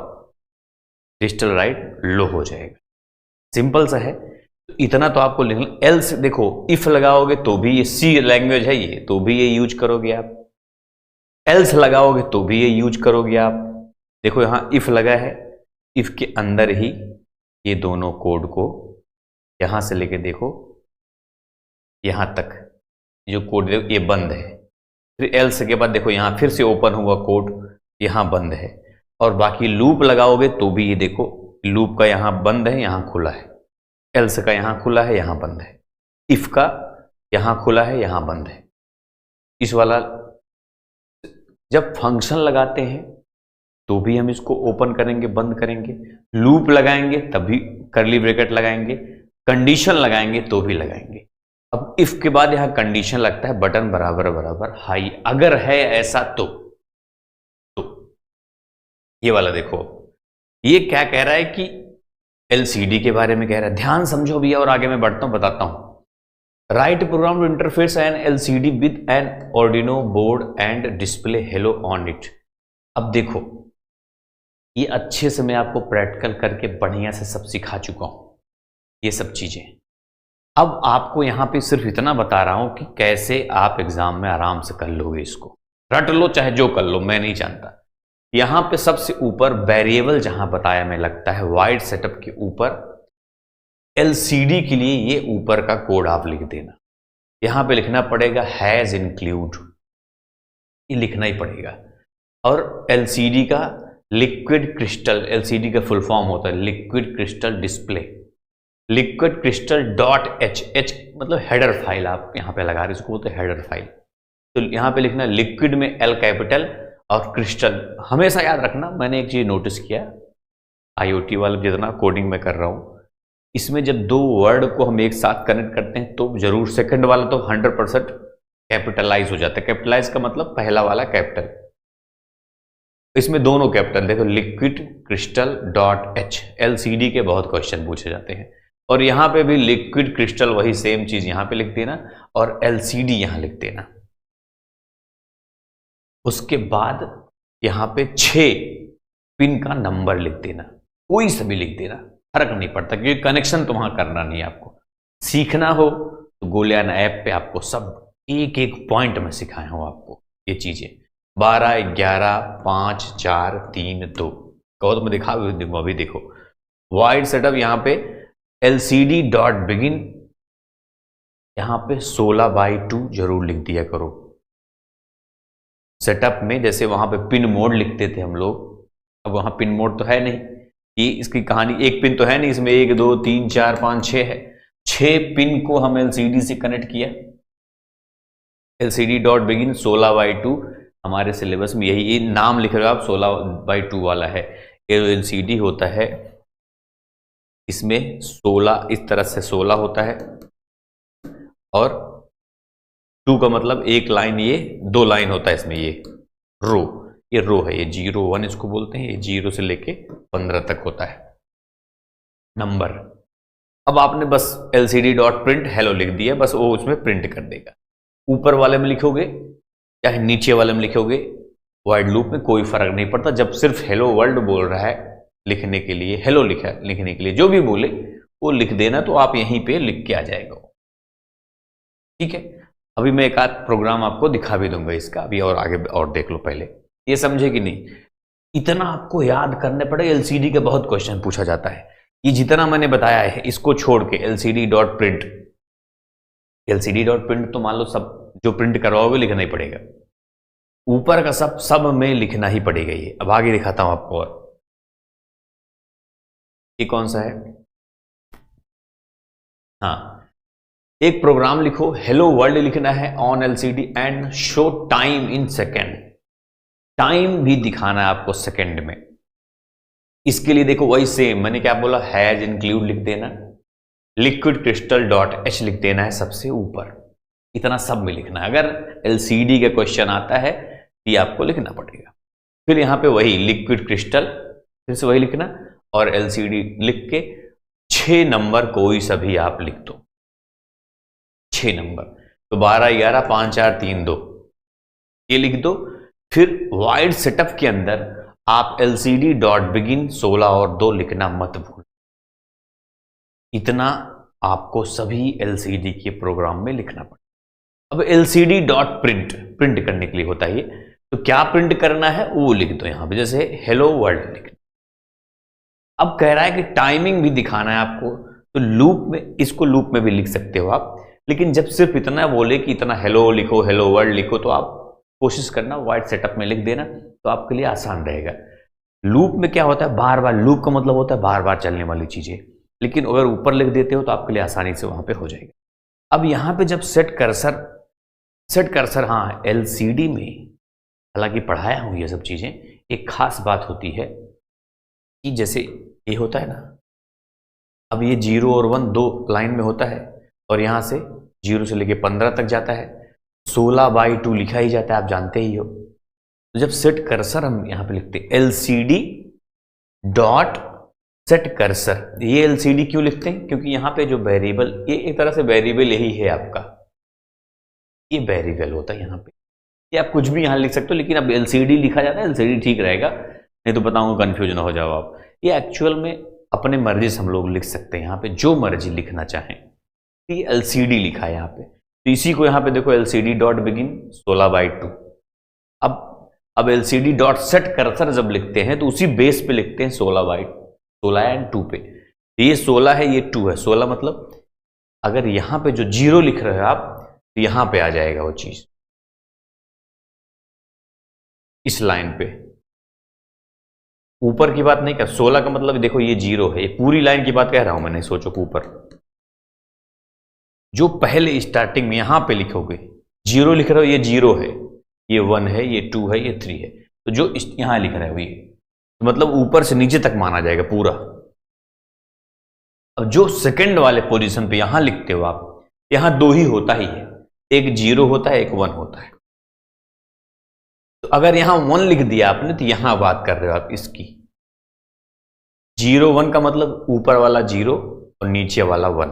[SPEAKER 1] डिजिटल राइट लो हो जाएगा। सिंपल सा है, तो इतना तो आपको लिखना। एल्स देखो इफ लगाओगे तो भी, ये सी लैंग्वेज है ये, तो भी ये यूज करोगे आप, एल्स लगाओगे तो भी ये यूज करोगे आप। देखो यहां इफ लगा है, इफ के अंदर ही ये दोनों कोड को यहां से लेके देखो यहां तक जो कोड देखो ये बंद है, फिर एल्स के बाद देखो यहां फिर से ओपन हुआ कोड, यहां बंद है, और बाकी लूप लगाओगे तो भी ये देखो लूप का यहां बंद है, यहां खुला है, एल्स का यहां खुला है, यहां बंद है, इफ का यहां खुला है, यहां बंद है। इस वाला जब फंक्शन लगाते हैं तो भी हम इसको ओपन करेंगे बंद करेंगे, लूप लगाएंगे तभी कर्ली ब्रैकेट लगाएंगे, कंडीशन लगाएंगे तो भी लगाएंगे। अब इफ के बाद यहां कंडीशन लगता है बटन बराबर बराबर हाई, अगर है ऐसा तो ये वाला देखो, ये क्या कह रहा है कि एलसीडी के बारे में कह रहा है, ध्यान समझो भैया, और आगे मैं बढ़ता हूं बताता हूं। Write program to interface an LCD with an Arduino board and display hello on it. अब देखो ये अच्छे से मैं आपको प्रैक्टिकल करके बढ़िया से सब सिखा चुका हूं, ये सब चीजें अब आपको यहां पे सिर्फ इतना बता रहा हूं कि कैसे आप एग्जाम में आराम से कर लोगे, इसको रट लो चाहे जो कर लो, मैं नहीं जानता। यहां पे सबसे ऊपर वेरिएबल जहां बताया में लगता है वाइड सेटअप के ऊपर एलसीडी के लिए ये ऊपर का कोड आप लिख देना। यहां पे लिखना पड़ेगा हैज इंक्लूड, ये लिखना ही पड़ेगा। और एलसीडी का लिक्विड क्रिस्टल, एलसीडी का फुल फॉर्म होता है liquid crystal display, liquid crystal dot H, H मतलब हेडर फाइल, आप यहां पे लगा रहे, इसको बोलते हैं हेडर फाइल। तो यहां पे लिखना लिक्विड में एल कैपिटल और क्रिस्टल। हमेशा याद रखना, मैंने एक चीज नोटिस किया आईओटी वाले जितना कोडिंग में कर रहा हूं, इसमें जब दो वर्ड को हम एक साथ कनेक्ट करते हैं तो जरूर सेकंड वाला तो 100% कैपिटलाइज हो जाता है। कैपिटलाइज का मतलब पहला वाला कैपिटल, इसमें दोनों कैपिटल। देखो liquid crystal dot H, LCD के बहुत क्वेश्चन पूछे जाते हैं। और यहां पे भी लिक्विड क्रिस्टल, वही सेम चीज यहां पे लिख देना और एलसीडी यहां लिख देना। उसके बाद यहां पे 6 पिन का नंबर लिख देना, कोई सा भी लिख देना, फर्क नहीं पड़ता, क्योंकि कनेक्शन तो वहां करना नहीं है। आपको सीखना हो तो गोलियान ऐप पे आपको सब एक एक पॉइंट में सिखाया हूं आपको ये चीजें। 12, 11, 5, 4, 3, 2 कहो तो मैं दिखा दूंगा। अभी देखो वाइड सेटअप, यहां पे एलसीडी डॉट बिगिन, यहां पे 16/2 जरूर लिख दिया करो। सेटअप में जैसे वहां पे पिन मोड लिखते थे हम लोग, अब वहां पिन मोड तो है नहीं, ये इसकी कहानी, एक पिन तो है नहीं इसमें, 1, 2, 3, 4, 5, 6 है। 6 पिन को हम एलसीडी से कनेक्ट किया, एलसीडी डॉट बिगिन 16/2, हमारे सिलेबस में यही नाम लिख रहे हो आप, 16/2 वाला है। एलसीडी होता है, इसमें 16 इस तरह से 16 होता है, और 2 का मतलब एक लाइन, ये 2 लाइन होता है इसमें, ये रो, ये रो है, ये 0, 1 इसको बोलते हैं। ये 0 से लेके 15 तक होता है नंबर। अब आपने बस एलसीडी डॉट प्रिंट हेलो लिख दिया, बस वो उसमें प्रिंट कर देगा। ऊपर वाले में लिखोगे चाहे नीचे वाले में लिखोगे, वाइड लूप में कोई फर्क नहीं पड़ता। जब सिर्फ हेलो वर्ल्ड बोल रहा है लिखने के लिए, हेलो लिखा लिखने के लिए, जो भी बोले वो लिख देना, तो आप यहीं पे लिख के आ जाएगा, ठीक है। अभी मैं एक आध प्रोग्राम आपको दिखा भी दूंगा इसका, अभी और आगे और देख लो। पहले ये समझे कि नहीं, इतना आपको याद करने पड़े। एलसीडी के बहुत क्वेश्चन पूछा जाता है, ये जितना मैंने बताया है इसको छोड़ के LCD dot print, LCD dot print तो मान लो सब जो प्रिंट करवाओगे लिखना ही पड़ेगा, ऊपर का सब में लिखना ही पड़ेगा। ये अब आगे दिखाता हूं आपको। और ये कौन सा है, हाँ, एक प्रोग्राम लिखो, हेलो वर्ल्ड लिखना है on LCD and show time in second, time भी दिखाना है आपको सेकेंड में। इसके लिए देखो वही सेम मैंने क्या बोला, हैज इंक्लूड लिख देना, लिक्विड क्रिस्टल डॉट एच लिख देना है सबसे ऊपर, इतना सब में लिखना है। अगर एलसीडी का क्वेश्चन आता है ये आपको लिखना पड़ेगा। फिर यहां पे वही लिक्विड क्रिस्टल, फिर से वही लिखना, और एलसीडी लिख के 6 नंबर कोई सा भी आप लिख दो, 6 नंबर, तो 12, 11, 5, 4, 3, 2 ये लिख दो। फिर वाइड सेटअप के अंदर आप एलसीडी डॉट बिगिन 16 और 2 लिखना मत भूल। इतना आपको सभी एलसीडी के प्रोग्राम में लिखना पड़ेगा। अब एलसीडी डॉट प्रिंट, प्रिंट करने के लिए होता है ये, तो क्या प्रिंट करना है वो लिख दो यहां पे, जैसे हेलो वर्ल्ड लिख। अब कह रहा है कि टाइमिंग भी दिखाना है आपको, तो लूप में, इसको लूप में भी लिख सकते हो आप, लेकिन जब सिर्फ इतना बोले कि इतना हेलो लिखो, हेलो वर्ल्ड लिखो, तो आप कोशिश करना वाइड सेटअप में लिख देना, तो आपके लिए आसान रहेगा। लूप में क्या होता है, बार बार, लूप का मतलब होता है बार बार चलने वाली चीजें, लेकिन अगर ऊपर लिख देते हो तो आपके लिए आसानी से वहां पे हो जाएगा। अब यहां पे जब सेट कर्सर, हाँ एलसीडी में हालांकि पढ़ाया हूं ये सब चीजें, एक खास बात होती है कि जैसे ये होता है ना, अब ये 0 और 1 2 लाइन में होता है, और यहां से 0 से लेके 15 तक जाता है, 16/2 लिखा ही जाता है, आप जानते ही हो। तो जब सेट कर्सर हम यहां पे लिखते हैं एलसीडी डॉट सेट कर्सर, ये एलसीडी क्यों लिखते हैं, क्योंकि यहां पे जो वेरिएबल, ये एक तरह से वेरिएबल यही है आपका, ये वेरिएबल होता है यहां पे, ये आप कुछ भी यहां लिख सकते हो, लेकिन अब एलसीडी लिखा जाता है, एलसीडी ठीक रहेगा, नहीं तो बताऊंगा कंफ्यूज ना हो जाओ आप। ये एक्चुअल में अपने मर्जी से हम लोग लिख सकते हैं, यहां पे जो मर्जी लिखना चाहें, ये LCD लिखा है यहाँ पे, तो इसी को यहाँ पे देखो LCD डॉट बिगिन 16/2। अब LCD डॉट सेट कर्सर जब लिखते हैं तो उसी बेस पे लिखते हैं 16 एंड 2 पे। तो ये 16 है, ये 2 है। 16 मतलब अगर यहां पे जो 0 लिख रहे हो आप तो यहां पे आ जाएगा वो चीज, इस लाइन पे। ऊपर की बात नहीं कर, 16 का मतलब देखो ये 0 है, ये पूरी लाइन की बात कह रहा हूं मैंने। सोचो कि ऊपर जो पहले स्टार्टिंग में यहां पे लिखोगे 0 लिख रहे हो, ये 0 है, ये 1 है, ये 2 है, ये 3 है। तो जो यहां लिख रहे हो ये तो मतलब ऊपर से नीचे तक माना जाएगा पूरा। अब जो सेकंड वाले पोजीशन पे यहां लिखते हो आप, यहां 2 ही होता ही है, एक 0 होता है, एक 1 होता है। तो अगर यहां 1 लिख दिया आपने तो यहां बात कर रहे हो आप इसकी। 0 1 का मतलब ऊपर वाला 0 और नीचे वाला 1,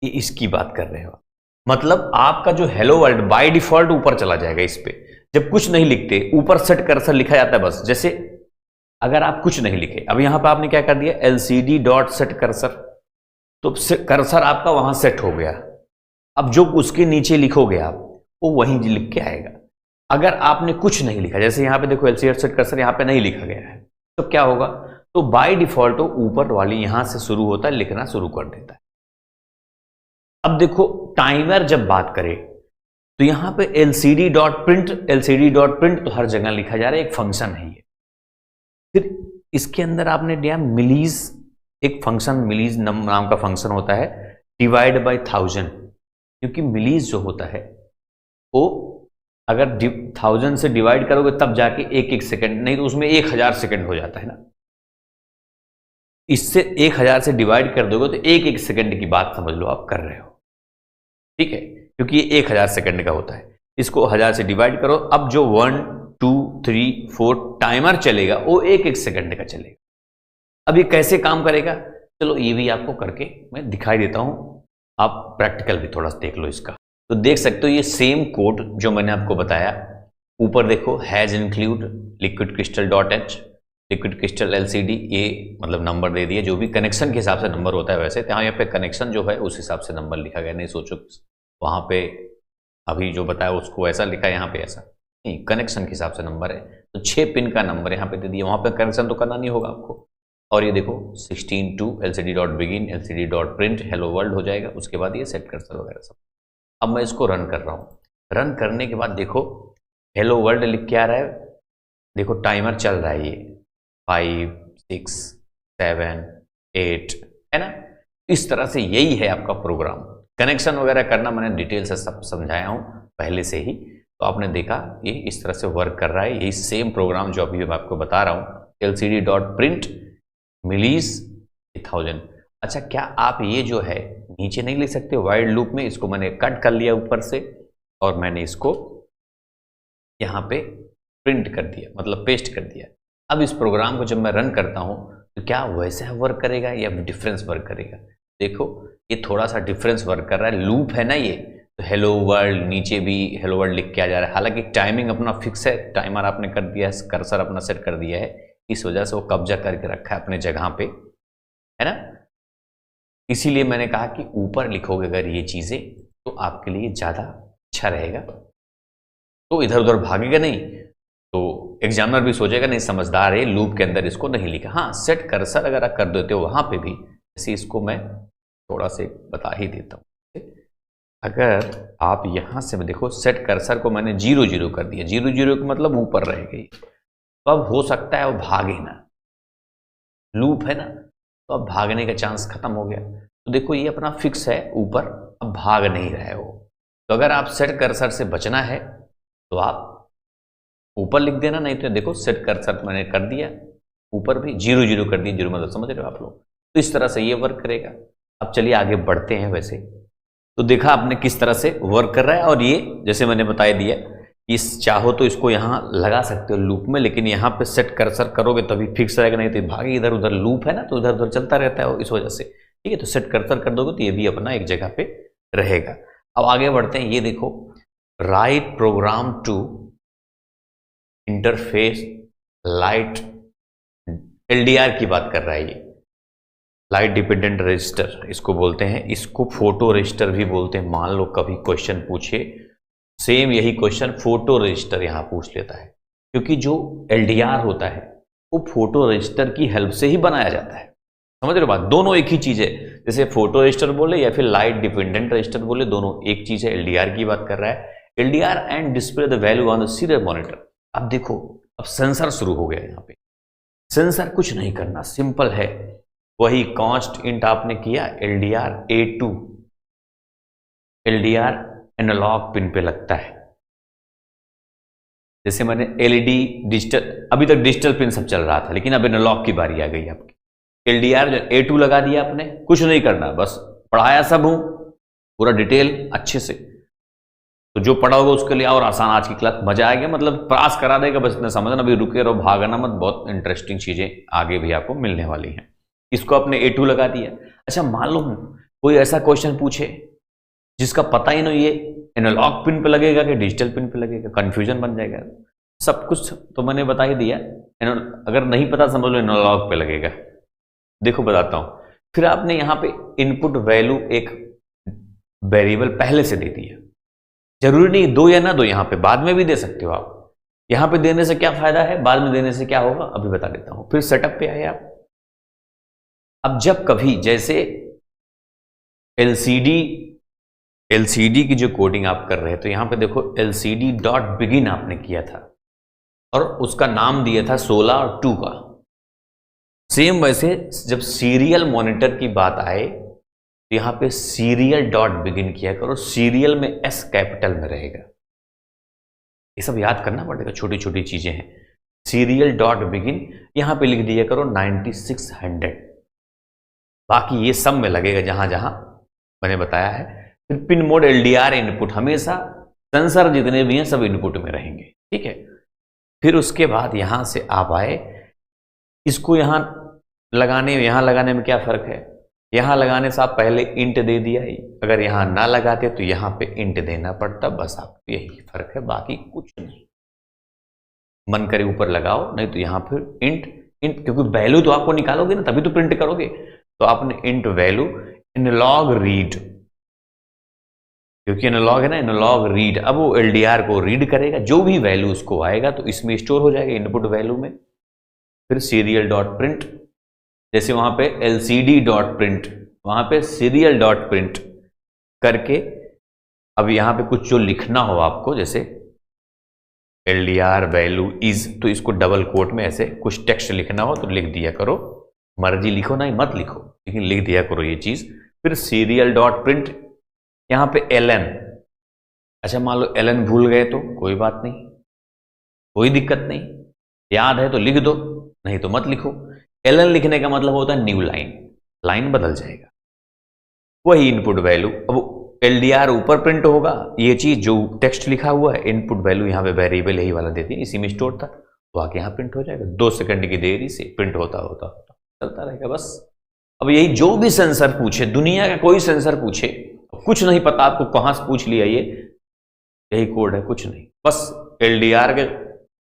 [SPEAKER 1] ये इसकी बात कर रहे हो। मतलब आपका जो हेलो वर्ल्ड बाय डिफॉल्ट ऊपर चला जाएगा इस पे। जब कुछ नहीं लिखते ऊपर सेट कर्सर लिखा जाता है बस। जैसे अगर आप कुछ नहीं लिखे, अब यहां पर आपने क्या कर दिया LCD डॉट सेट कर्सर, तो कर्सर आपका वहां सेट हो गया। अब जो उसके नीचे लिखोगे आप वो वहीं लिख के आएगा। अगर आपने कुछ नहीं लिखा, जैसे यहां पे देखो LCD सेट कर्सर यहां पे नहीं लिखा गया है, तो क्या होगा, तो बाय डिफॉल्ट वो ऊपर वाली यहां से शुरू होता है, लिखना शुरू कर देता है। अब देखो टाइमर जब बात करें तो यहां पे LCD डॉट प्रिंट तो हर जगह लिखा जा रहा है, एक फंक्शन है ये। फिर इसके अंदर आपने दिया मिलीज, एक फंक्शन मिलीज नाम का फंक्शन होता है, डिवाइड बाय 1000। क्योंकि मिलीज जो होता है वो अगर 1000 से डिवाइड करोगे तब जाके एक सेकंड, नहीं तो उसमें 1000 सेकंड हो जाता है ना। इससे 1000 से डिवाइड कर दोगे तो एक सेकंड की बात समझ लो आप कर रहे हो, ठीक है, क्योंकि ये 1000 सेकंड का होता है। इसको 1000 से डिवाइड करो। अब जो 1 2 3 4 टाइमर चलेगा वो एक सेकंड का चलेगा। अब ये कैसे काम करेगा, चलो ये भी आपको करके मैं दिखाई देता हूं, आप प्रैक्टिकल भी थोड़ा सा देख लो इसका। तो देख सकते हो ये सेम कोड जो मैंने आपको बताया, ऊपर देखो has include liquid crystal dot H, liquid crystal LCD, ये मतलब नंबर दे दिए, जो भी कनेक्शन के हिसाब से नंबर होता है। वैसे यहाँ पे कनेक्शन जो है उस हिसाब से नंबर लिखा गया, नहीं सोचो वहां पे अभी जो बताया उसको ऐसा लिखा है, यहाँ पे ऐसा नहीं, कनेक्शन के हिसाब से नंबर है। तो 6 पिन का नंबर यहाँ पे दे दिया, वहां पे कनेक्शन तो करना नहीं होगा आपको। और ये देखो 16 2 LCD dot begin LCD dot print hello world हो जाएगा। उसके बाद ये सेट कर्सर वगैरह सब। अब मैं इसको रन कर रहा हूँ। रन करने के बाद देखो हेलो वर्ल्ड लिख के आ रहा है, देखो टाइमर चल रहा है, ये 5 6 7 8 है ना। इस तरह से यही है आपका प्रोग्राम। कनेक्शन वगैरह करना मैंने डिटेल से सब समझाया हूँ पहले से ही, तो आपने देखा ये इस तरह से वर्क कर रहा है। यही सेम प्रोग्राम जो अभी मैं आपको बता रहा हूँ, LCD डॉट प्रिंट मिलीज 1000। अच्छा, क्या आप ये जो है नीचे नहीं लिख सकते वाइड लूप में? इसको मैंने कट कर लिया ऊपर से और मैंने इसको यहाँ पे प्रिंट कर दिया, मतलब पेस्ट कर दिया। अब इस प्रोग्राम को जब मैं रन करता हूँ तो क्या वैसे वर्क करेगा या डिफरेंस वर्क करेगा? देखो ये थोड़ा सा डिफरेंस वर्क कर रहा है, लूप है ना ये, तो हेलो वर्ल्ड नीचे भी हेलो वर्ल्ड लिख के आ जा रहा है। हालांकि टाइमिंग अपना फिक्स है, टाइमर आपने कर दिया है, कर्सर अपना सेट कर दिया है, इस वजह से वो कब्जा करके रखा है अपने जगह पे, है ना। इसीलिए मैंने कहा कि ऊपर लिखोगे अगर ये चीजें तो आपके लिए ज्यादा अच्छा रहेगा, तो इधर उधर भागेगा नहीं, तो एग्जामिनर भी सोचेगा नहीं समझदार है, लूप के अंदर इसको नहीं लिखा। हाँ, सेट कर्सर अगर आप कर देते हो वहां पे भी, जैसे इसको मैं थोड़ा से बता ही देता हूं। अगर आप यहां से देखो सेट कर्सर को मैंने 0 0 कर दिया, 0 0 का मतलब ऊपर रहेगा, तो अब हो सकता है वो भागे ना, लूप है ना, तो अब भागने का चांस खत्म हो गया। तो देखो ये अपना फिक्स है ऊपर, अब भाग नहीं रहा है वो। तो अगर आप सेट कर्सर से बचना है तो आप ऊपर लिख देना, नहीं तो देखो सेट कर्सर मैंने कर दिया, ऊपर भी 0 0 कर दिया, 0 मतलब समझ रहे हो आप लोग। तो इस तरह से ये वर्क करेगा। अब चलिए आगे बढ़ते हैं। वैसे तो देखा आपने किस तरह से वर्क कर रहा है, और ये जैसे मैंने बता दिया, इस चाहो तो इसको यहाँ लगा सकते हो लूप में, लेकिन यहाँ पे सेट कर्सर करोगे तभी फिक्स रहेगा, नहीं तो भागे इधर उधर, लूप है ना तो इधर उधर चलता रहता है इस वजह से, ठीक है। तो सेट कर्सर कर दोगे तो ये भी अपना एक जगह पे रहेगा। अब आगे बढ़ते हैं। ये देखो write program to interface light, LDR की बात कर रहा है ये, लाइट डिपेंडेंट रजिस्टर इसको बोलते हैं, इसको फोटो रजिस्टर भी बोलते हैं। मान लो कभी क्वेश्चन पूछे, सेम यही क्वेश्चन फोटो रजिस्टर यहां पूछ लेता है, क्योंकि जो एलडीआर होता है वो फोटो रजिस्टर की हेल्प से ही बनाया जाता है। समझ रहे हो बात? दोनों एक ही चीज है, जैसे फोटो रजिस्टर बोले या फिर लाइट डिपेंडेंट रजिस्टर बोले, दोनों एक चीज है। एलडीआर की बात कर रहा है, LDR and display the value on the serial monitor. अब देखो, अब सेंसर शुरू हो गया यहाँ पे। सेंसर कुछ नहीं करना, सिंपल है, वही कांस्ट इंट आपने किया, LDR A2, LDR analogue pin पे लगता है। जैसे मैंने एलईडी डिजिटल, अभी तक डिजिटल पिन सब चल रहा था, लेकिन अब एनालॉग की बारी आ गई आपकी। एलडीआर A2 लगा दिया आपने, कुछ नहीं करना, बस पढ़ाया सब हूं पूरा डिटेल अच्छे से, तो जो पढ़ा होगा उसके लिए और आसान आज की क्लास, मजा आएगा, मतलब पास करा देगा, बस इतना समझना। अभी रुके रहो, भागना मत, बहुत इंटरेस्टिंग चीजें आगे भी आपको मिलने वाली हैं। इसको आपने A2 लगा दिया। अच्छा, मान लो कोई ऐसा क्वेश्चन पूछे जिसका पता ही नहीं, ये एनालॉग पिन पे लगेगा कि डिजिटल पिन पे लगेगा, कंफ्यूजन बन जाएगा। सब कुछ तो मैंने बता ही दिया, अगर नहीं पता समझ लो एनालॉग पे लगेगा। देखो बताता हूं, फिर आपने यहां पे इनपुट वैल्यू एक वेरिएबल पहले से दे दिया, जरूरी नहीं दो या ना दो, यहां पे बाद में भी दे सकते हो आप। यहां पे देने से क्या फायदा है, बाद में देने से क्या होगा, अभी बता देता हूं। फिर सेटअप पे आए आप। अब जब कभी जैसे एलसीडी की जो कोडिंग आप कर रहे हैं, तो यहां पे देखो LCD.begin आपने किया था और उसका नाम दिया था 16 और 2 का। सेम वैसे जब सीरियल मॉनिटर की बात आए तो यहां पे serial.begin किया करो, सीरियल में S कैपिटल में रहेगा। ये सब याद करना पड़ेगा, छोटी छोटी चीजें हैं। serial.begin यहां पे लिख दिया करो 9600, बाकी ये सब में लगेगा जहां जहां मैंने बताया है। फिर पिन मोड एलडीआर इनपुट, हमेशा सेंसर जितने भी हैं सब इनपुट में रहेंगे, ठीक है। फिर उसके बाद यहां से आप आए, इसको यहां लगाने में क्या फर्क है, यहां लगाने से आप पहले इंट दे दिया, अगर यहां ना लगाते तो यहां पे इंट देना पड़ता, बस आपको यही फर्क है, बाकी कुछ नहीं। मन करे ऊपर लगाओ, नहीं तो यहां फिर इंट क्योंकि वैल्यू तो आपको निकालोगे ना, तभी तो प्रिंट करोगे, तो आपने इंट वैल्यू एनालॉग रीड, क्योंकि एनालॉग है ना, एनालॉग रीड। अब वो एलडीआर को रीड करेगा, जो भी वैल्यू उसको आएगा तो इसमें स्टोर हो जाएगा इनपुट वैल्यू में। फिर serial.print, जैसे वहां पे LCD.print, वहां पे serial.print करके, अब यहां पे कुछ जो लिखना हो आपको, जैसे एलडीआर वैल्यू इज, तो इसको डबल कोट में ऐसे कुछ टेक्स्ट लिखना हो तो लिख दिया करो, मर्जी लिखो नहीं मत लिखो, लेकिन लिख दिया करो ये चीज। फिर serial.print, यहां पे ln, अच्छा मान लो ln भूल गए तो कोई बात नहीं, कोई दिक्कत नहीं, याद है तो लिख दो, नहीं तो मत लिखो। ln लिखने का मतलब होता है न्यू लाइन बदल जाएगा, वही इनपुट वैल्यू। अब एलडीआर ऊपर प्रिंट होगा, ये चीज जो टेक्स्ट लिखा हुआ है इनपुट वैल्यू यहां पे वेरिएबल यही वाला देती है, इसी में स्टोर था, तो आके यहां प्रिंट हो जाएगा। 2 सेकंड की देरी से प्रिंट होता चलता रहेगा बस। अब यही जो भी सेंसर पूछे, दुनिया का कोई सेंसर पूछे, कुछ नहीं पता आपको कहां से पूछ लिया, ये यही कोड है, कुछ नहीं, बस एलडीआर के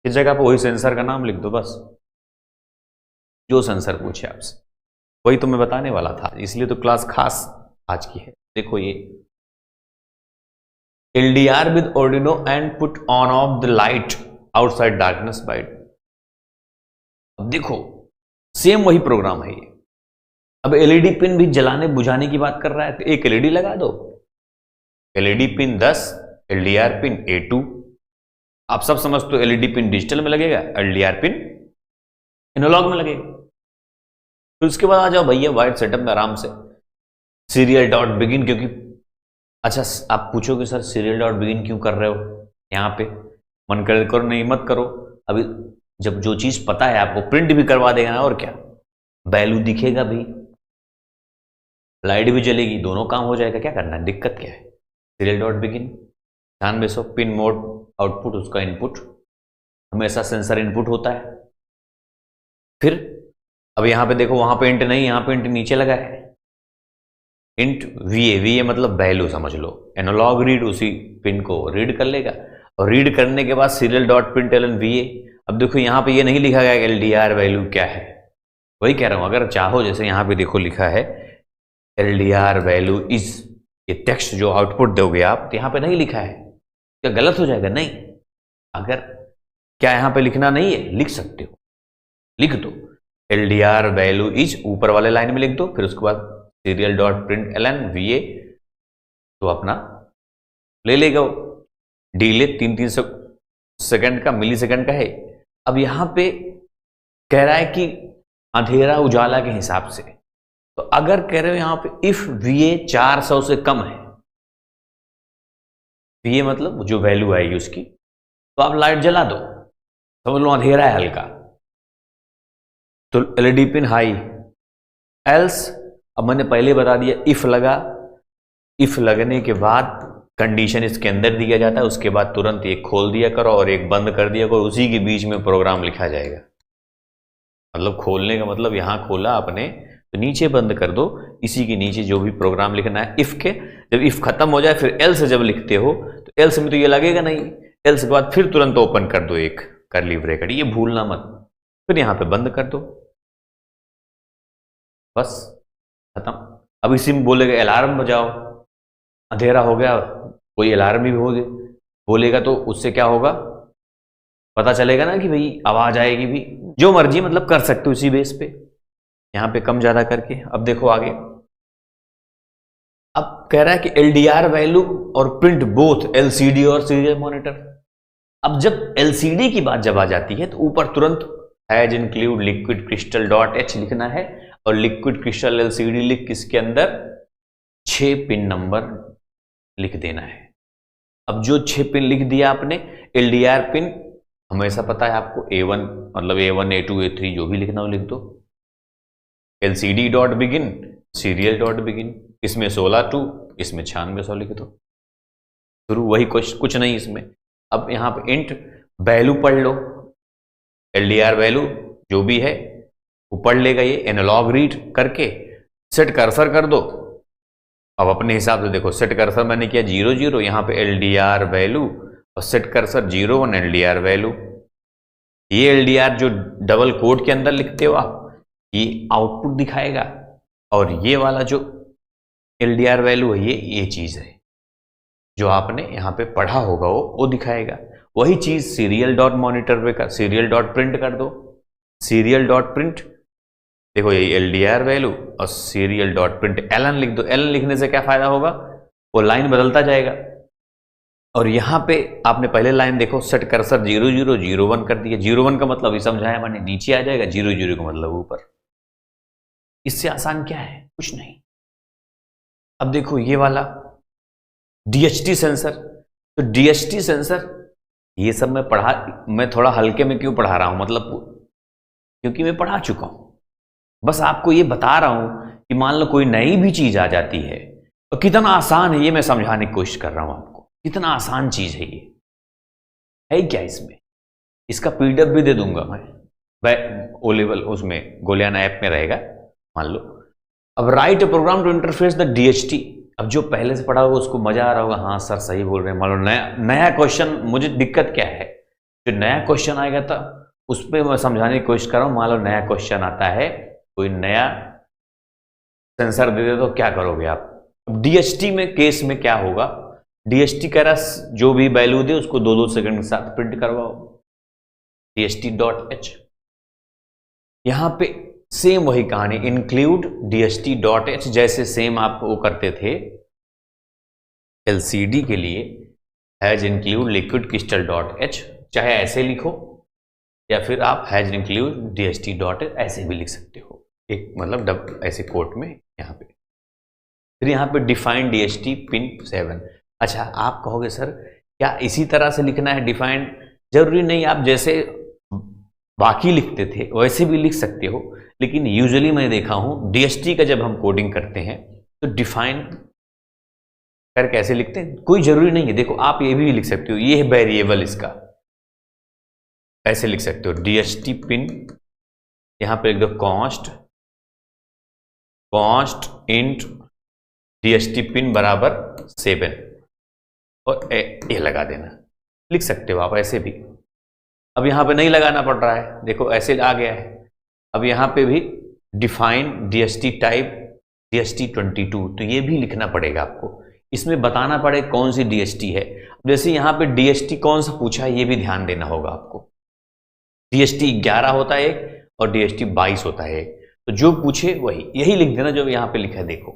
[SPEAKER 1] इस जगह पर वही सेंसर का नाम लिख दो, बस जो सेंसर पूछे आपसे वही तो मैं बताने वाला था, इसलिए तो क्लास खास आज की है। देखो ये LDR with Arduino and put on off the light outside darkness bite. अब देखो सेम वही प्रोग्राम है ये। अब एलईडी पिन भी जलाने बुझाने की बात कर रहा है, तो एक एलईडी लगा दो, LED pin 10, LDR pin A2। आप सब समझते हो एलईडी पिन डिजिटल में लगेगा, एलडीआर पिन एनालॉग में लगेगा। तो उसके बाद आ जाओ भैया वाइट सेटअप में आराम से serial.begin, क्योंकि अच्छा आप पूछोगे सर serial.begin क्यों कर रहे हो यहाँ पे, मन कर करो नहीं मत करो, अभी जब जो चीज पता है आपको प्रिंट भी करवा देगा ना, और क्या वैल्यू दिखेगा भी, लाइट भी जलेगी, दोनों काम हो जाएगा, क्या करना है, दिक्कत क्या है। serial.begin ध्यान में सो, पिन मोड आउटपुट उसका इनपुट, हमेशा सेंसर इनपुट होता है। फिर अब यहां पे देखो, वहां पे इंट नहीं, यहां पे इंट नीचे लगा है, इंट VA मतलब वैल्यू समझ लो, एनालॉग रीड उसी पिन को रीड कर लेगा, और रीड करने के बाद serial.println VA। अब देखो यहां पे ये नहीं लिखा गया एलडीआर वैल्यू क्या है, वही कह रहा हूं, अगर चाहो जैसे यहां पे देखो लिखा है LDR वैल्यू इज, ये टेक्स्ट जो आउटपुट दोगे आप, तो यहां पे नहीं लिखा है, क्या गलत हो जाएगा? नहीं। अगर क्या यहां पे लिखना नहीं है? लिख सकते हो, लिख दो LDR वैल्यू इज, ऊपर वाले लाइन में लिख दो, फिर उसके बाद serial dot print L N VA, तो अपना ले लेगा वो। डिले 3-3 सेकंड का, मिली सेकंड का है। अब यहां पे कह रहा है कि अंधेरा उजाला के हिसाब से, तो अगर कह रहे हो यहां पे इफ VA 400 से कम है, VA मतलब जो वैल्यू आएगी उसकी, तो आप लाइट जला दो, समझ लो अंधेरा है हल्का, तो LED पिन हाई। एल्स, अब मैंने पहले बता दिया इफ लगा, इफ लगने के बाद कंडीशन इसके अंदर दिया जाता है, उसके बाद तुरंत एक खोल दिया करो और एक बंद कर दिया करो, उसी के बीच में प्रोग्राम लिखा जाएगा। मतलब खोलने का मतलब यहां खोला आपने तो नीचे बंद कर दो, इसी के नीचे जो भी प्रोग्राम लिखना है इफ के, जब इफ खत्म हो जाए फिर एल्स जब लिखते हो तो एल्स में तो ये लगेगा नहीं, एल्स के बाद फिर तुरंत ओपन कर दो एक कर्ली ब्रैकेट, ये भूलना मत, फिर यहां पे बंद कर दो, बस खत्म। अब इसी में बोलेगा अलार्म बजाओ, अंधेरा हो गया, कोई अलार्म भी बोलेगा तो उससे क्या होगा, पता चलेगा ना कि भाई आवाज आएगी भी, जो मर्जी मतलब कर सकते हो इसी बेस पे, यहां पे कम ज्यादा करके। अब देखो आगे, अब कह रहा है कि LDR वैल्यू और प्रिंट बोथ LCD और सीरियल मॉनिटर। अब जब LCD की बात जब आ जाती है तो ऊपर तुरंत has include liquid crystal dot H लिखना है, और लिक्विड क्रिस्टल LCD लिख इसके अंदर 6 पिन नंबर लिख देना है। अब जो 6 पिन लिख दिया आपने, LDR पिन हमेशा पता है आपको A1 मतलब A1 A2 A3 जो भी लिखना हो लिख दो, LCD dot begin, serial dot begin, इसमें 16 2, इसमें 9600 लिख दो, शुरू वही कुछ नहीं इसमें। अब यहां पे इंट वैल्यू पढ़ लो, LDR वैल्यू जो भी है वो पढ़ लेगा ये, एनालॉग रीड करके सेट कर्सर कर दो। अब अपने हिसाब से देखो, सेट कर्सर मैंने किया 0 0, यहां पे LDR वैल्यू और सेट कर्सर 0 1 LDR वैल्यू। ये LDR जो डबल कोड के अंदर लिखते हो आप, ये आउटपुट दिखाएगा, और ये वाला जो LDR वैल्यू है ये चीज है जो आपने यहां पे पढ़ा होगा वो दिखाएगा। वही चीज सीरियल डॉट मॉनिटर पे कर, सीरियल डॉट प्रिंट कर दो, सीरियल डॉट प्रिंट, देखो ये LDR वैल्यू और सीरियल डॉट प्रिंट LN लिख दो। LN लिखने से क्या फायदा होगा, वो लाइन बदलता जाएगा। और यहां पे आपने पहले लाइन देखो, सेट कर्सर 0 0 0 1 कर दिया, 0 1 का मतलब समझाया मैंने, नीचे आ जाएगा, 0 0 का मतलब ऊपर। इससे आसान क्या है, कुछ नहीं। अब देखो ये वाला DHT सेंसर, तो DHT सेंसर ये सब मैं थोड़ा हल्के में क्यों पढ़ा रहा हूं, मतलब क्योंकि मैं पढ़ा चुका हूं, बस आपको ये बता रहा हूं कि मान लो कोई नई भी चीज आ जाती है तो कितना आसान है, ये मैं समझाने की कोशिश कर रहा हूं आपको, कितना आसान चीज है ये। है क्या इसमें, इसका PDF भी दे दूंगा मैं, ओ लेवल उसमें गोलियाना ऐप में रहेगा मान लो। अब write a program to interface the DHT, अब जो पहले से पढ़ा होगा उसको मजा आ रहा होगा, हाँ सर सही बोल रहे हैं। मान लो नया क्वेश्चन, मुझे दिक्कत क्या है, जो नया क्वेश्चन आएगा था उस पर मैं समझाने की कोशिश कर रहा हूं। मान लो नया क्वेश्चन आता है, कोई नया सेंसर दे दे तो क्या करोगे आप। अब DHT में केस में क्या होगा, DHT कह रहा जो भी वैल्यू दे उसको 2-2 सेकंड के साथ प्रिंट करवाओ, DHT.H। यहां पे सेम वही कहानी, इंक्लूड DHT.H, जैसे सेम आप वो करते थे LCD के लिए, has include liquid crystal dot H, चाहे ऐसे लिखो या फिर आप हैज इंक्लूड DHT.H ऐसे भी लिख सकते हो, एक मतलब ऐसे कोट में यहां पे। फिर यहां पे डिफाइन DHT पिन 7। अच्छा आप कहोगे सर क्या इसी तरह से लिखना है डिफाइंड, जरूरी नहीं, आप जैसे बाकी लिखते थे वैसे भी लिख सकते हो, लेकिन यूजुअली मैं देखा हूं DHT का जब हम कोडिंग करते हैं तो डिफाइन कर कैसे लिखते हैं, कोई जरूरी नहीं है। देखो आप ये भी लिख सकते हो, ये है वेरिएबल, इसका ऐसे लिख सकते हो DHT पिन, यहां पे लिख दो कॉन्स्ट इंट DHT पिन बराबर 7 और ए लगा देना, लिख सकते हो आप ऐसे भी। अब यहां पे नहीं लगाना पड़ रहा है, देखो ऐसे आ गया है। अब यहां पे भी डिफाइन डीएसटी टाइप डीएसटी 22, तो ये भी लिखना पड़ेगा आपको। इसमें बताना पड़ेगा कौन सी डीएसटी है। जैसे यहाँ पे डीएसटी कौन सा पूछा है ये भी ध्यान देना होगा आपको। डीएसटी 11 होता है एक और डीएसटी 22 होता है एक, तो जो पूछे वही यही लिख देना जो यहाँ पे लिखा है। देखो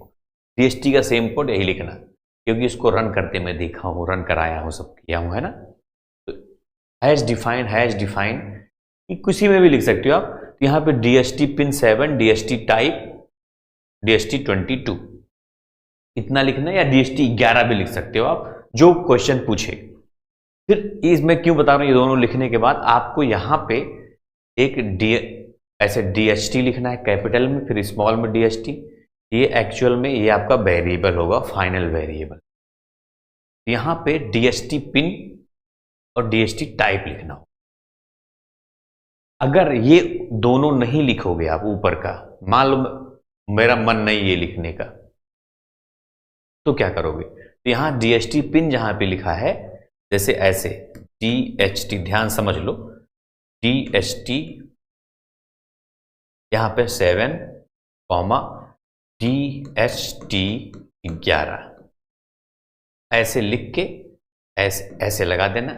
[SPEAKER 1] डीएसटी का सेम कोड यही लिखना, क्योंकि इसको रन करते मैं देखा हूँ, रन कराया हूँ, सब किया हूँ, है ना। तो हैज डिफाइन किसी में भी लिख सकते हो आप। तो यहाँ पे DST pin 7, DST type DST 22 इतना लिखना, या डीएसटी 11 भी लिख सकते हो आप, जो क्वेश्चन पूछे। फिर इसमें क्यों बता रहा हूं, ये दोनों लिखने के बाद आपको यहां पे एक ऐसे डीएसटी लिखना है कैपिटल में, फिर स्मॉल में डीएसटी। ये एक्चुअल में ये आपका वेरिएबल होगा, फाइनल वेरिएबल। यहां पे डीएसटी पिन और डीएसटी टाइप लिखना हो। अगर ये दोनों नहीं लिखोगे आप ऊपर का, मान लो मेरा मन नहीं ये लिखने का, तो क्या करोगे। तो यहां डीएसटी पिन जहां पे लिखा है, जैसे ऐसे डीएचटी, ध्यान समझ लो, डीएचटी यहां पे 7, डीएचटी 11 ऐसे लिख के ऐसे लगा देना।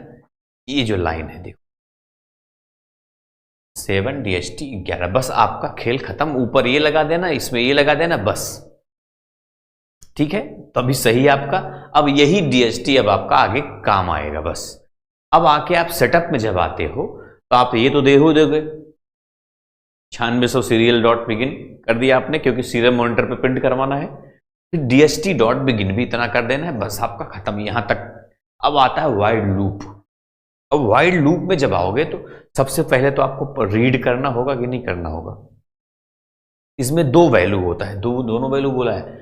[SPEAKER 1] ये जो लाइन है देखो 7 डीएचटी 11, बस आपका खेल खत्म। ऊपर ये लगा देना, इसमें ये लगा देना, बस ठीक है। तो अभी सही है आपका। अब यही डीएसटी अब आपका आगे काम आएगा बस। अब आके आप सेटअप में जब आते हो तो आप ये तो दोगे 9600 सीरियल डॉट बिगिन कर दिया आपने, क्योंकि सीरियल मॉनिटर पे प्रिंट करवाना है। फिर डीएसटी डॉट बिगिन भी इतना कर देना है, बस आपका खत्म यहां तक। अब आता है वाइड लूप। अब वाइड लूप में जब आओगे तो सबसे पहले तो आपको रीड करना होगा कि नहीं करना होगा। इसमें दो वैल्यू होता है, दोनों वैल्यू बोला है।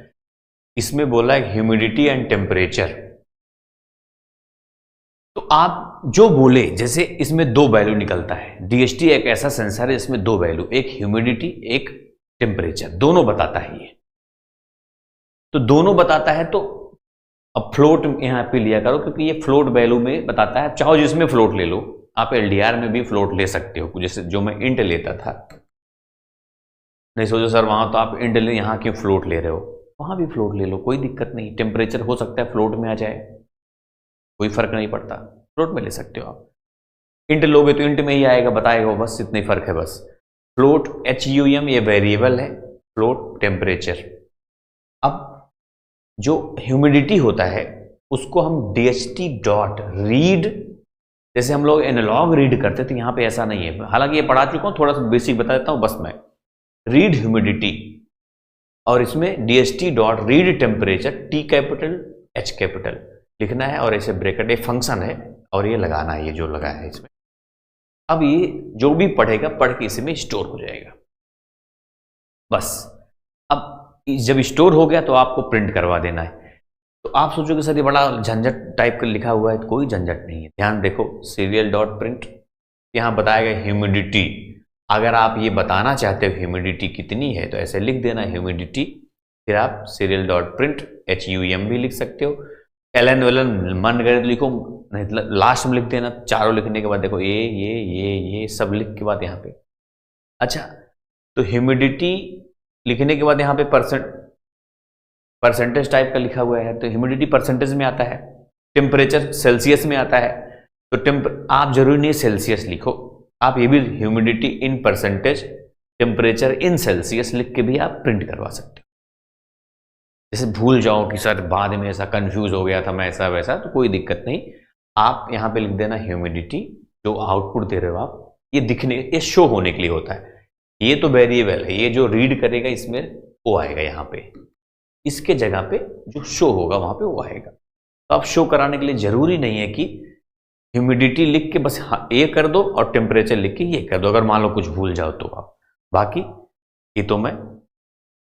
[SPEAKER 1] इसमें बोला है ह्यूमिडिटी एंड टेम्परेचर। तो आप जो बोले, जैसे इसमें दो वैल्यू निकलता है। डीएसटी एक ऐसा सेंसर है इसमें दो वैल्यू, एक ह्यूमिडिटी एक टेम्परेचर, दोनों बताता है ये। तो दोनों बताता है तो अब फ्लोट यहां पे लिया करो, क्योंकि ये फ्लोट वैल्यू में बताता है। चाहो जिसमें फ्लोट ले लो, आप एलडीआर में भी फ्लोट ले सकते हो, जैसे जो मैं इंट लेता था। नहीं सोचो सर वहां तो आप इंट ले, यहां क्यों फ्लोट ले रहे हो, वहां भी फ्लोट ले लो, कोई दिक्कत नहीं। टेम्परेचर हो सकता है फ्लोट में आ जाए, कोई फर्क नहीं पड़ता, फ्लोट में ले सकते हो आप। इंट लोगे तो इंट में ही आएगा, बताएगा, बस इतना ही फर्क है बस। फ्लोट HUM ये वेरिएबल है, फ्लोट टेम्परेचर। अब जो ह्यूमिडिटी होता है उसको हम डीएचटी डॉट रीड, जैसे हम लोग एनालॉग रीड करते थे, यहां पे ऐसा नहीं है। हालांकि ये पढ़ा चुका हूं, थोड़ा सा बेसिक बता देता हूं बस मैं। रीड ह्यूमिडिटी और इसमें DST dot read temperature, T capital H capital लिखना है, और ऐसे ब्रैकेट एक फंक्शन है और ये लगाना है, ये जो लगा है इसमें। अब ये जो भी पढ़ेगा पढ़ के इसमें स्टोर हो जाएगा बस। अब जब स्टोर हो गया तो आपको प्रिंट करवा देना है। तो आप सोचोगे सर ये बड़ा झंझट टाइप का लिखा हुआ है, तो कोई झंझट नहीं है। ध्यान देखो, सीरियल डॉट प्रिंट, यहां बताएगा ह्यूमिडिटी। अगर आप ये बताना चाहते हो ह्यूमिडिटी कितनी है तो ऐसे लिख देना ह्यूमिडिटी, फिर आप सीरियल डॉट प्रिंट HUM भी लिख सकते हो। LN WLN मन करे तो लिखो, नहीं तो लास्ट में लिख देना। चारों लिखने के बाद देखो ये सब लिख के बाद यहाँ पे, अच्छा तो ह्यूमिडिटी लिखने के बाद यहाँ पे परसेंटेज टाइप का लिखा हुआ है, तो ह्यूमिडिटी परसेंटेज में आता है, टेम्परेचर सेल्सियस में आता है। तो आप जरूरी नहीं सेल्सियस लिखो, आप ये भी humidity in percentage, temperature in Celsius लिख के भी आप प्रिंट करवा सकते हो। जैसे भूल जाओ कि सर बाद में ऐसा कंफ्यूज हो गया था मैं ऐसा वैसा, तो कोई दिक्कत नहीं, आप यहाँ पे लिख देना ह्यूमिडिटी। जो आउटपुट दे रहे हो आप, ये दिखने, ये शो होने के लिए होता है। ये तो वेरिएबल है, ये जो रीड करेगा इसमें वो आएगा यहाँ पे, इसके जगह पे जो शो होगा वहां पे वो आएगा। तो आप शो कराने के लिए जरूरी नहीं है कि ह्यूमिडिटी लिख के बस ये कर दो और टेम्परेचर लिख के ये कर दो, अगर मान लो कुछ भूल जाओ तो आप। बाकी ये तो मैं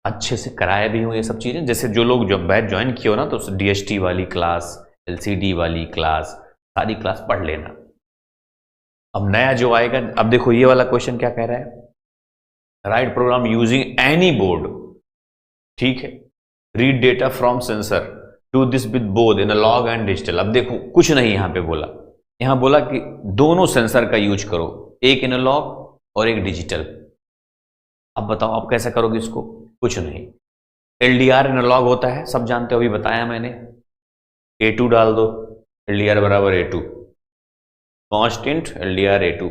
[SPEAKER 1] अच्छे से कराया भी हूँ ये सब चीजें। जैसे जो लोग जब बैच ज्वाइन किए हो ना, तो DST वाली क्लास, LCD वाली क्लास, सारी क्लास पढ़ लेना। अब नया जो आएगा, अब देखो ये वाला क्वेश्चन क्या कह रहा है, write program using any board, ठीक है, read data from sensor, do this with both analogue and digital. अब देखो कुछ नहीं यहां पे बोला, यहां बोला कि दोनों सेंसर का यूज करो, एक एनालॉग और एक डिजिटल। अब बताओ आप कैसे करोगे इसको? कुछ नहीं, LDR एनालॉग होता है, सब जानते हो, अभी बताया मैंने। A2 डाल दो, LDR बराबर A2, constant LDR A2,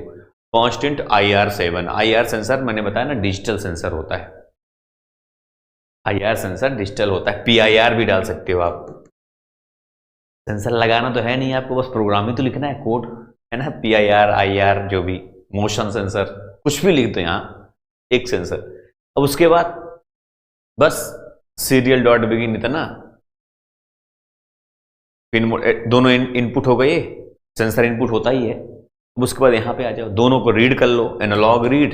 [SPEAKER 1] constant IR7। IR sensor मैंने बताया ना डिजिटल सेंसर होता है, IR सेंसर डिजिटल होता है। PIR भी डाल सकते हो आप। सेंसर लगाना तो है नहीं आपको, बस प्रोग्राम ही तो लिखना है, कोड है ना। PIR IR जो भी, मोशन सेंसर, कुछ भी लिख दो यहाँ, एक सेंसर। अब उसके बाद बस सीरियल डॉट बिगिन इतना, पिन दोनों इनपुट हो गए, सेंसर इनपुट होता ही है। अब उसके बाद यहां पे आ जाओ, दोनों को रीड कर लो, एनालॉग रीड।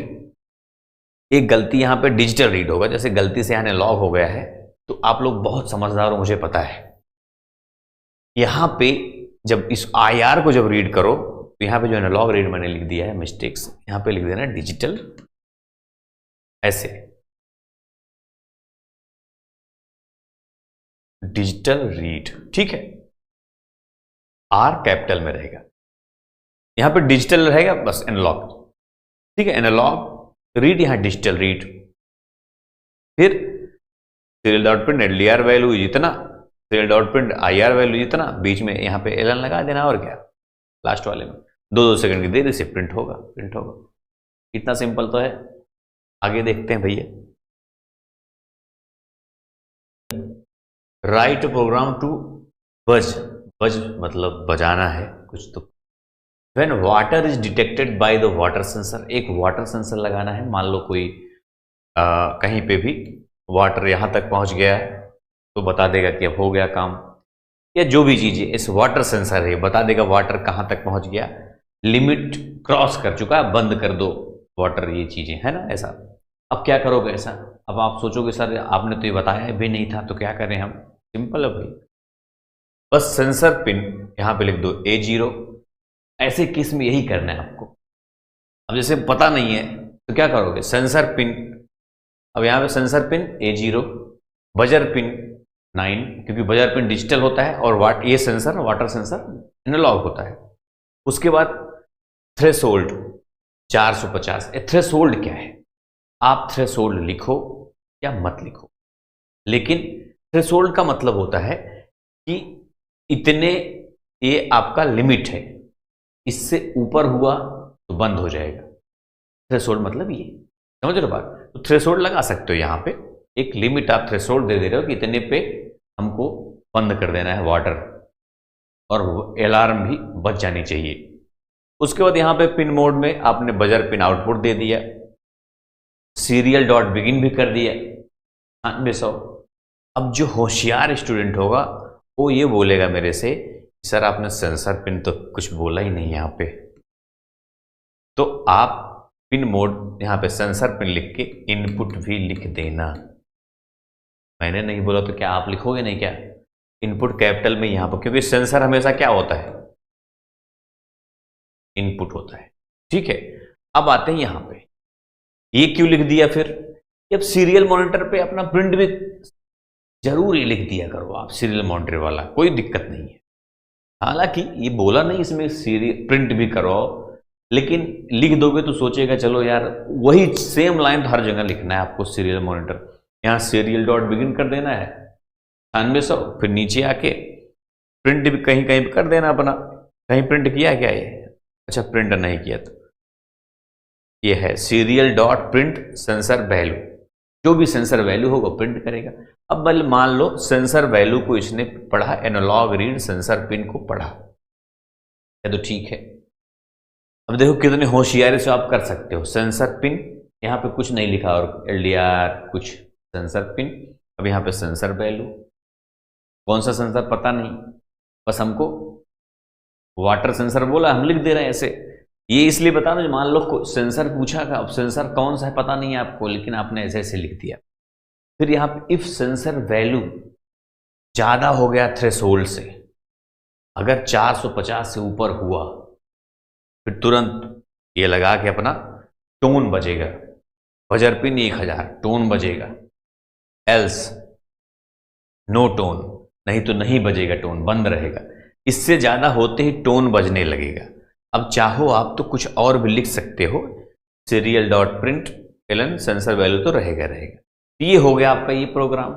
[SPEAKER 1] एक गलती यहां पे डिजिटल रीड होगा, जैसे गलती से यहां एनालॉग हो गया है, तो आप लोग बहुत समझदार हो, मुझे पता है। यहां पे जब इस IR को जब रीड करो, तो यहां पे जो एनालॉग रीड मैंने लिख दिया है मिस्टेक्स, यहां पे लिख देना डिजिटल, ऐसे डिजिटल रीड, ठीक है। R कैपिटल में रहेगा, यहां पे डिजिटल रहेगा, बस एनालॉग, ठीक है। एनालॉग रीड, यहां डिजिटल रीड। फिर serial dot print LDR value जितना, serial dot print IR value जितना, बीच में यहां पे LN लगा देना, और क्या, लास्ट वाले में 2-2 सेकंड की देरी से प्रिंट होगा, प्रिंट होगा। इतना सिंपल तो है। आगे देखते हैं भैया। राइट प्रोग्राम टू बज, बज मतलब बजाना है कुछ तो। When water is detected by the water sensor, एक वाटर सेंसर लगाना है। मान लो कोई कहीं पे भी वाटर यहां तक पहुंच गया है, तो बता देगा कि अब हो गया काम, या जो भी चीज है, इस वाटर सेंसर है, बता देगा वाटर कहां तक पहुंच गया, लिमिट क्रॉस कर चुका है, बंद कर दो वाटर, ये चीजें है ना ऐसा। अब क्या करोगे ऐसा? अब आप सोचोगे सर आपने तो ये बताया भी नहीं था, तो क्या करें हम? सिंपल है भाई, बस सेंसर पिन यहां पे लिख दो A0। ऐसे केस में यही करना है आपको। अब जैसे पता नहीं है तो क्या करोगे, सेंसर पिन, अब यहां पे sensor pin A0, buzzer pin 9, क्योंकि बजर पिन डिजिटल होता है और ये सेंसर वाटर सेंसर एनालॉग होता है। उसके बाद थ्रेशोल्ड 450। थ्रेशोल्ड क्या है? आप थ्रेशोल्ड लिखो या मत लिखो, लेकिन थ्रेशोल्ड का मतलब होता है कि इतने, ये आपका लिमिट है, इससे ऊपर हुआ तो बंद हो जाएगा। थ्रेशोल्ड मतलब ये, समझ रहे हो बात? तो थ्रेशोल्ड लगा सकते हो, यहां पे एक लिमिट आप थ्रेशोल्ड दे रहे हो कि इतने पे हमको बंद कर देना है वाटर, और अलार्म भी बच जानी चाहिए। उसके बाद यहां पे पिन मोड में आपने बजर पिन आउटपुट दे दिया, सीरियल डॉट बिगिन भी कर दिया 900। अब जो होशियार स्टूडेंट होगा वो ये बोलेगा मेरे से, सर आपने सेंसर पिन तो कुछ बोला ही नहीं यहां पे, तो आप पिन मोड यहां पे सेंसर पिन लिख के इनपुट भी लिख देना। मैंने नहीं बोला तो क्या आप लिखोगे नहीं क्या? इनपुट कैपिटल में यहां पर, क्योंकि सेंसर हमेशा क्या होता है, इनपुट होता है, ठीक है। अब आते हैं यहां पे, ये क्यों लिख दिया फिर? अब सीरियल मॉनिटर पे अपना प्रिंट भी जरूर ये लिख दिया करो आप, सीरियल मॉनिटर वाला, कोई दिक्कत नहीं है। हालांकि ये बोला नहीं इसमें सीरियल प्रिंट भी करो, लेकिन लिख दोगे तो सोचेगा चलो यार वही सेम लाइन हर जगह लिखना है आपको, सीरियल मॉनिटर। यहाँ सीरियल डॉट बिगिन कर देना है 9600, फिर नीचे आके प्रिंट भी कहीं कहीं कर देना अपना। कहीं प्रिंट किया क्या ये? अच्छा प्रिंट नहीं किया, तो ये है serial dot print sensor value, जो भी सेंसर वैल्यू होगा प्रिंट करेगा। अब बल मान लो सेंसर वैल्यू को इसने पढ़ा, एनालॉग रीड सेंसर पिन को पढ़ा है, तो ठीक है। अब देखो कितने होशियारी से आप कर सकते हो। सेंसर पिन यहाँ पे कुछ नहीं लिखा, और LDR कुछ, सेंसर पिन। अब यहाँ पे सेंसर वैल्यू, कौन सा सेंसर पता नहीं, बस हमको वाटर सेंसर बोला, हम लिख दे रहे हैं ऐसे। ये इसलिए बता रहा हूं, मान लो सेंसर पूछा था, अब सेंसर कौन सा है पता नहीं है आपको, लेकिन आपने ऐसे ऐसे लिख दिया। फिर यहाँ पे इफ सेंसर वैल्यू ज्यादा हो गया थ्रेशोल्ड से, अगर 450 से ऊपर हुआ, फिर तुरंत ये लगा के अपना टोन बजेगा, बजर पिन 1000 टोन बजेगा, एल्स नो टोन, नहीं तो नहीं बजेगा, टोन बंद रहेगा। इससे ज्यादा होते ही टोन बजने लगेगा। अब चाहो आप तो कुछ और भी लिख सकते हो, serial dot print ln sensor value तो रहेगा रहेगा। ये हो गया आपका ये प्रोग्राम।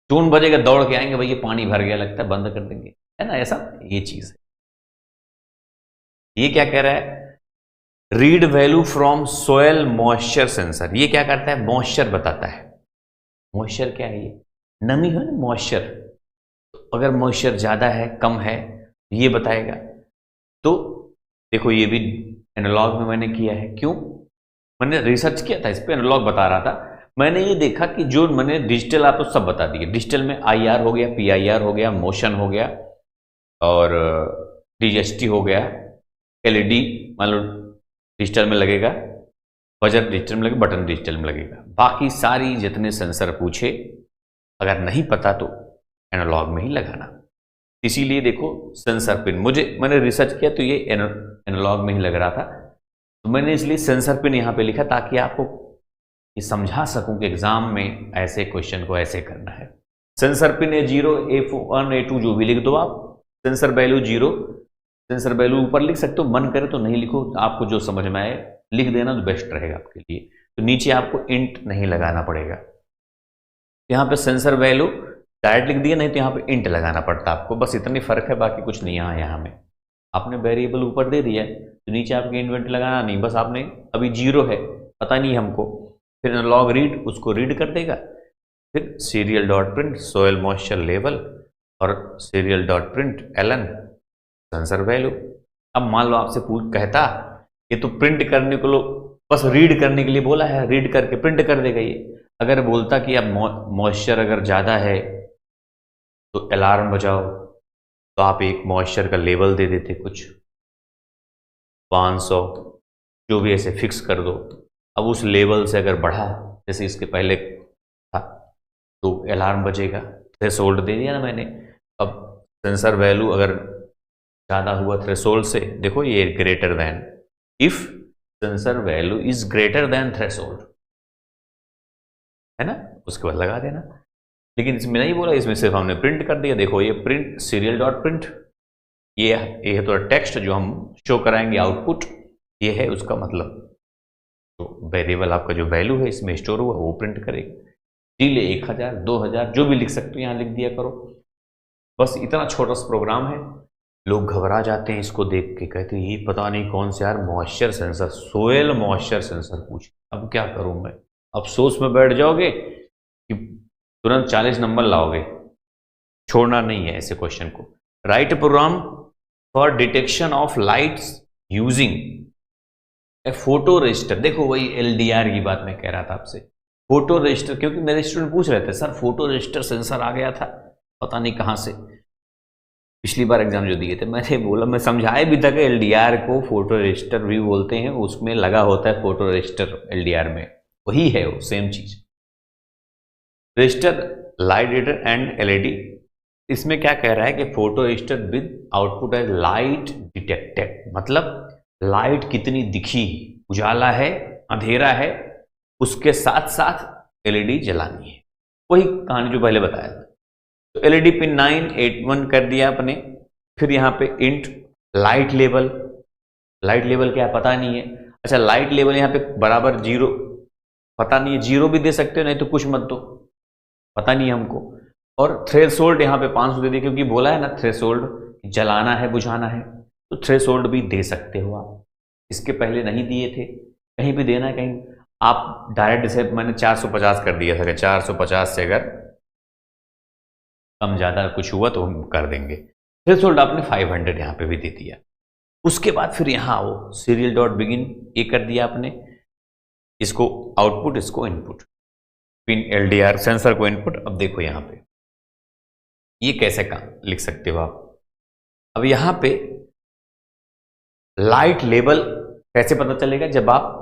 [SPEAKER 1] टून बजेगा दौड़ के आएंगे, भाई ये पानी भर गया लगता है, बंद कर देंगे, है ना, ऐसा ये चीज है। ये क्या कह रहा है, read value from soil moisture sensor. ये क्या करता है, मॉइस्चर बताता है। मॉइस्चर क्या है, ये नमी है ना मॉइस्चर। तो अगर मॉइस्चर ज्यादा है कम है ये बताएगा। तो देखो ये भी एनालॉग में मैंने किया है। क्यों, मैंने रिसर्च किया था इस पे, एनालॉग बता रहा था। मैंने ये देखा कि जो मैंने डिजिटल आपको सब बता दिए। डिजिटल में IR हो गया, PIR हो गया, मोशन हो गया, और DST हो गया, LED मान लो डिजिटल में लगेगा, बजर डिजिटल में लगेगा, बटन डिजिटल में लगेगा। बाकी सारी जितने सेंसर पूछे अगर नहीं पता तो एनालॉग में ही लगाना। इसीलिए देखो सेंसर पिन मैंने रिसर्च किया तो ये एनालॉग में ही लग रहा था, तो मैंने इसलिए सेंसर पिन यहाँ पे लिखा ताकि आपको ये समझा सकूं कि एग्जाम में ऐसे क्वेश्चन को ऐसे करना है। Sensor pin A0, A1, A2 जो भी लिख दो आप। सेंसर वैल्यू 0, सेंसर वैल्यू ऊपर लिख सकते हो, मन करे तो नहीं लिखो, आपको जो समझ में आए लिख देना तो बेस्ट रहेगा आपके लिए। तो नीचे आपको इंट नहीं लगाना पड़ेगा। यहाँ पे सेंसर वैल्यू डायरेक्ट लिख दिया, नहीं तो यहाँ पे इंट लगाना पड़ता आपको, बस इतनी फर्क है, बाकी कुछ नहीं। यहाँ में आपने वेरिएबल ऊपर दे दिया तो नीचे आपके इन्वेंट लगाना नहीं, बस आपने अभी 0 है पता नहीं हमको, फिर एनालॉग रीड उसको रीड कर देगा, फिर serial dot print soil moisture level और serial dot print ln sensor value. अब मान लो आपसे कहता ये तो प्रिंट करने को बस रीड करने के लिए बोला है, रीड करके प्रिंट कर देगा ये। अगर बोलता कि अब मॉइस्चर अगर ज़्यादा है तो अलार्म बजाओ, तो आप एक मॉइस्चर का लेवल दे देते, कुछ 500 जो भी ऐसे फिक्स कर दो। अब उस लेवल से अगर बढ़ा जैसे इसके पहले था तो अलार्म बजेगा, थ्रेशोल्ड दे दिया ना मैंने। अब सेंसर वैल्यू अगर ज़्यादा हुआ थ्रेशोल्ड से, देखो ये greater than, if sensor value is greater than threshold, है ना, उसके बाद लगा देना। लेकिन इसमें नहीं बोला, इसमें सिर्फ हमने प्रिंट कर दिया। देखो ये प्रिंट सीरियल डॉट प्रिंट, ये है तो टेक्स्ट जो हम शो कराएंगे आउटपुट, ये है उसका मतलब। तो वेरिएबल आपका जो वैल्यू है इसमें स्टोर हुआ वो प्रिंट करेगा। डिले 1000 2000 जो भी लिख सकते हो यहाँ लिख दिया करो। बस इतना छोटा सा प्रोग्राम है। लोग घबरा जाते हैं इसको देख के, कहते हैं ये पता नहीं कौन से यार moisture sensor, soil moisture sensor पूछ, अब क्या करूं मैं। अफसोस में बैठ जाओगे कि तुरंत 40 नंबर लाओगे। छोड़ना नहीं है ऐसे क्वेश्चन को। Write program for detection of lights using a photo resistor. देखो वही LDR की बात मैं कह रहा था आपसे, फोटो रजिस्टर, क्योंकि मेरे स्टूडेंट पूछ रहे थे सर फोटो रजिस्टर सेंसर आ गया था पता नहीं कहाँ से, पिछली बार एग्जाम जो दिए थे। मैंने बोला, मैं समझाया भी था कि LDR को फोटो रजिस्टर भी बोलते हैं, उसमें लगा होता है फोटो रजिस्टर LDR में, वही है वो सेम चीज। Register light detector and LED, इसमें क्या कह रहा है कि फोटो रजिस्टर विद आउटपुट है लाइट डिटेक्टेड, मतलब लाइट कितनी दिखी, उजाला है अंधेरा है, उसके साथ साथ LED जलानी है। वही कहानी जो पहले बताया था। तो LED पिन 981 कर दिया आपने। फिर यहाँ पे int light level, light level क्या पता नहीं है। अच्छा लाइट लेवल यहाँ पे बराबर 0 पता नहीं है, 0 भी दे सकते हो नहीं तो कुछ मत दो, पता नहीं हमको। और थ्रेशोल्ड यहाँ पे 500 दे दिया, क्योंकि बोला है ना थ्रेशोल्ड जलाना है बुझाना है, तो थ्रेशोल्ड भी दे सकते हो आप। इसके पहले नहीं दिए थे, कहीं भी देना है कहीं आप डायरेक्ट से। मैंने 450 कर दिया था कि 450 से अगर कम ज़्यादा कुछ हुआ तो हम कर देंगे। थ्रेशोल्ड आपने 500 यहाँ पे भी दे दिया। उसके बाद फिर यहाँ आओ सीरियल डॉट बिगिन, ये कर दिया आपने, इसको आउटपुट इसको इनपुट, पिन LDR सेंसर को इनपुट। अब देखो यहाँ पे ये कैसे काम लिख सकते हो आप। अब यहाँ पे लाइट लेवल कैसे पता चलेगा, जब आप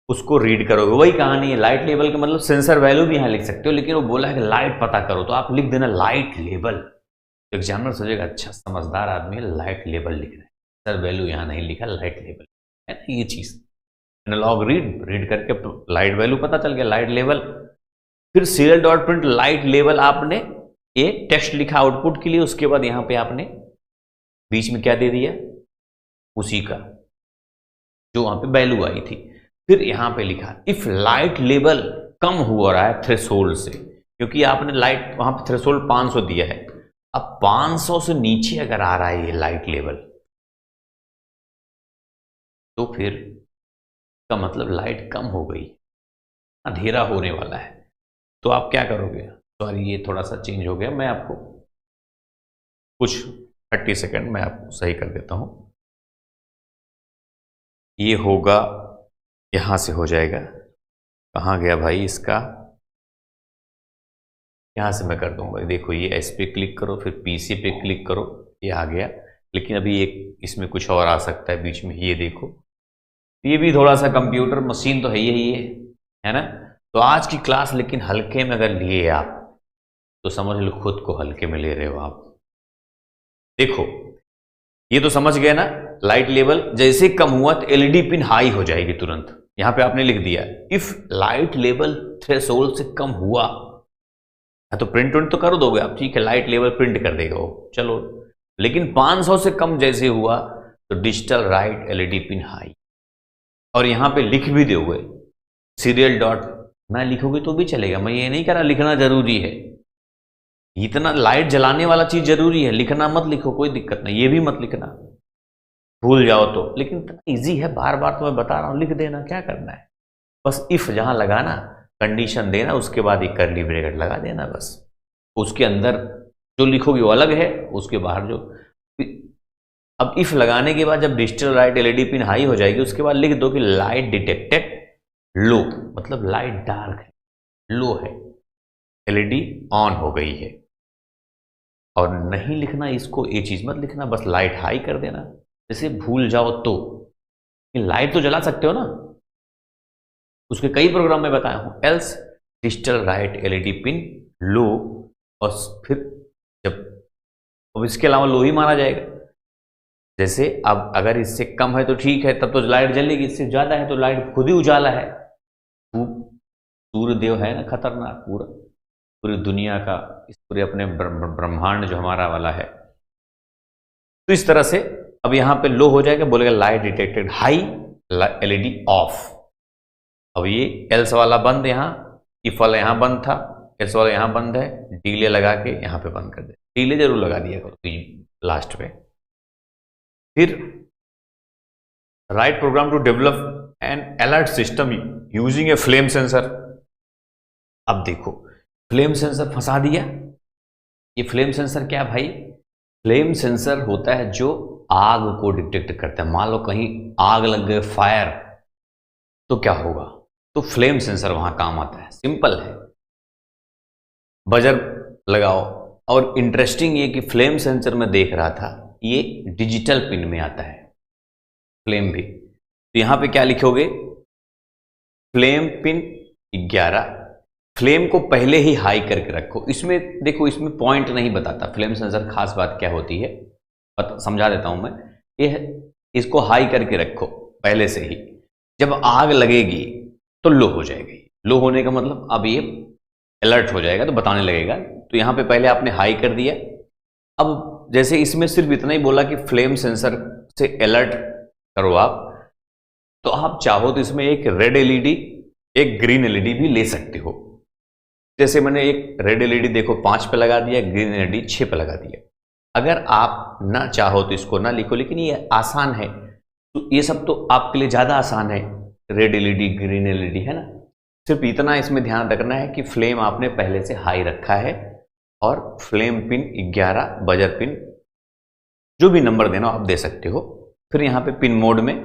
[SPEAKER 1] उसको रीड करोगे। वही कहानी है, लाइट लेवल का मतलब सेंसर वैल्यू भी यहाँ लिख सकते हो, लेकिन वो बोला है कि लाइट पता करो तो आप लिख देना लाइट लेवल। तो एग्जामिनर सोचेगा अच्छा समझदार आदमी है, लाइट लेवल लिख रहा है, सेंसर वैल्यू यहाँ नहीं लिखा, लाइट लेवल है ना। ये चीज एनालॉग रीड करके लाइट वैल्यू पता चल गया, लाइट लेवल। फिर serial dot print light level, आपने ये टेक्स्ट लिखा आउटपुट के लिए, उसके बाद यहाँ पे आपने बीच में क्या दे दिया, उसी का जो वहां पे वैल्यू आई थी। फिर यहां पे लिखा इफ लाइट लेवल कम हो रहा है थ्रेशोल्ड से, क्योंकि आपने लाइट वहां पे थ्रेशोल्ड 500 दिया है, अब 500 से नीचे अगर आ रहा है ये लाइट लेवल, तो फिर का मतलब लाइट कम हो गई, अंधेरा होने वाला है। तो आप क्या करोगे, सॉरी ये थोड़ा सा चेंज हो गया, मैं आपको कुछ 30 सेकंड में आपको सही कर देता हूं। ये होगा, यहां से हो जाएगा, कहां गया भाई इसका, यहां से मैं कर दूंगा। देखो ये एस पे क्लिक करो, फिर पीसी पे क्लिक करो, ये आ गया। लेकिन अभी एक इसमें कुछ और आ सकता है बीच में, ये देखो, ये भी थोड़ा सा कंप्यूटर मशीन तो है ही है ना। तो आज की क्लास लेकिन हल्के में अगर लिए आप, तो समझ लो खुद को हल्के में ले रहे हो आप। देखो ये तो समझ गए ना, लाइट लेवल जैसे कम हुआ तो एलईडी पिन हाई हो जाएगी तुरंत। यहां पे आपने लिख दिया इफ लाइट लेवल थ्रेशोल्ड से कम हुआ, तो प्रिंट तो कर दोगे आप, ठीक है, लाइट लेवल प्रिंट कर देगा वो, चलो। लेकिन 500 से कम जैसे हुआ तो digital write LED pin high, और यहां पे लिख भी दोगे सीरियल डॉट ना लिखोगे तो भी चलेगा, मैं ये नहीं कह रहा लिखना जरूरी है, इतना लाइट जलाने वाला चीज जरूरी है, लिखना मत लिखो, कोई दिक्कत नहीं, ये भी मत लिखना, भूल जाओ तो। लेकिन इतना ईजी है, बार बार तो मैं बता रहा हूं, लिख देना, क्या करना है, बस इफ जहां लगाना, कंडीशन देना, उसके बाद एक कर्ली ब्रैकेट लगा देना, बस उसके अंदर जो लिखोगे वो अलग है, उसके बाहर जो। अब इफ लगाने के बाद जब digital light LED pin high हो जाएगी, उसके बाद लिख दो कि लाइट डिटेक्टेड लो, मतलब लाइट डार्क है, लो है, एलईडी ऑन हो गई है। और नहीं लिखना इसको, ये चीज मत लिखना, बस लाइट हाई कर देना, जैसे भूल जाओ तो। लाइट तो जला सकते हो ना, उसके कई प्रोग्राम में बताया हूं, else digital write LED pin low, और फिर जब, अब इसके अलावा लो ही माना जाएगा। जैसे अब अगर इससे कम है तो ठीक है, तब तो लाइट जलेगी, इससे ज्यादा है तो लाइट खुद ही उजाला है। सूर्यदेव है ना खतरनाक, पूरी दुनिया का, इस पूरे अपने ब्रह्मांड जो हमारा वाला है। तो इस तरह से अब यहां पे लो हो जाएगा, बोलेगा light detected high, LED of. अब ये एल्स वाला बंद, यहां इफ वाला यहां बंद था, एल्स वाला यहां बंद है, डीले लगा के यहां पे बंद कर दे, डीले जरूर लगा दिया करो लास्ट पे। फिर write program to develop an alert system using a flame sensor. अब देखो फ्लेम सेंसर फंसा दिया। ये फ्लेम सेंसर क्या भाई, फ्लेम सेंसर होता है जो आग को डिटेक्ट करता है। मान लो कहीं आग लग गए, फायर, तो क्या होगा, तो फ्लेम सेंसर वहां काम आता है, सिंपल है, बजर लगाओ। और इंटरेस्टिंग ये कि फ्लेम सेंसर में देख रहा था, ये डिजिटल पिन में आता है फ्लेम भी। तो यहां पे क्या लिखोगे, फ्लेम पिन 11, फ्लेम को पहले ही हाई करके रखो। इसमें देखो, इसमें पॉइंट नहीं बताता फ्लेम सेंसर, खास बात क्या होती है समझा देता हूं मैं। ये इसको हाई करके रखो पहले से ही, जब आग लगेगी तो लो हो जाएगी। लो होने का मतलब अब ये अलर्ट हो जाएगा तो बताने लगेगा। तो यहां पे पहले आपने हाई कर दिया। अब जैसे इसमें सिर्फ इतना ही बोला कि फ्लेम सेंसर से अलर्ट करो आप, तो आप चाहो तो इसमें एक रेड एलईडी, एक ग्रीन एलईडी भी ले सकते हो। जैसे मैंने एक रेड एलईडी देखो 5 पे लगा दिया, ग्रीन एलईडी 6 पे लगा दिया। अगर आप ना चाहो तो इसको ना लिखो, लेकिन ये आसान है, तो ये सब तो आपके लिए ज्यादा आसान है, रेड एलईडी ग्रीन एलईडी, है ना। सिर्फ इतना इसमें ध्यान रखना है कि फ्लेम आपने पहले से हाई रखा है, और फ्लेम पिन 11, बजर पिन, जो भी नंबर देना आप दे सकते हो। फिर यहां पे पिन मोड में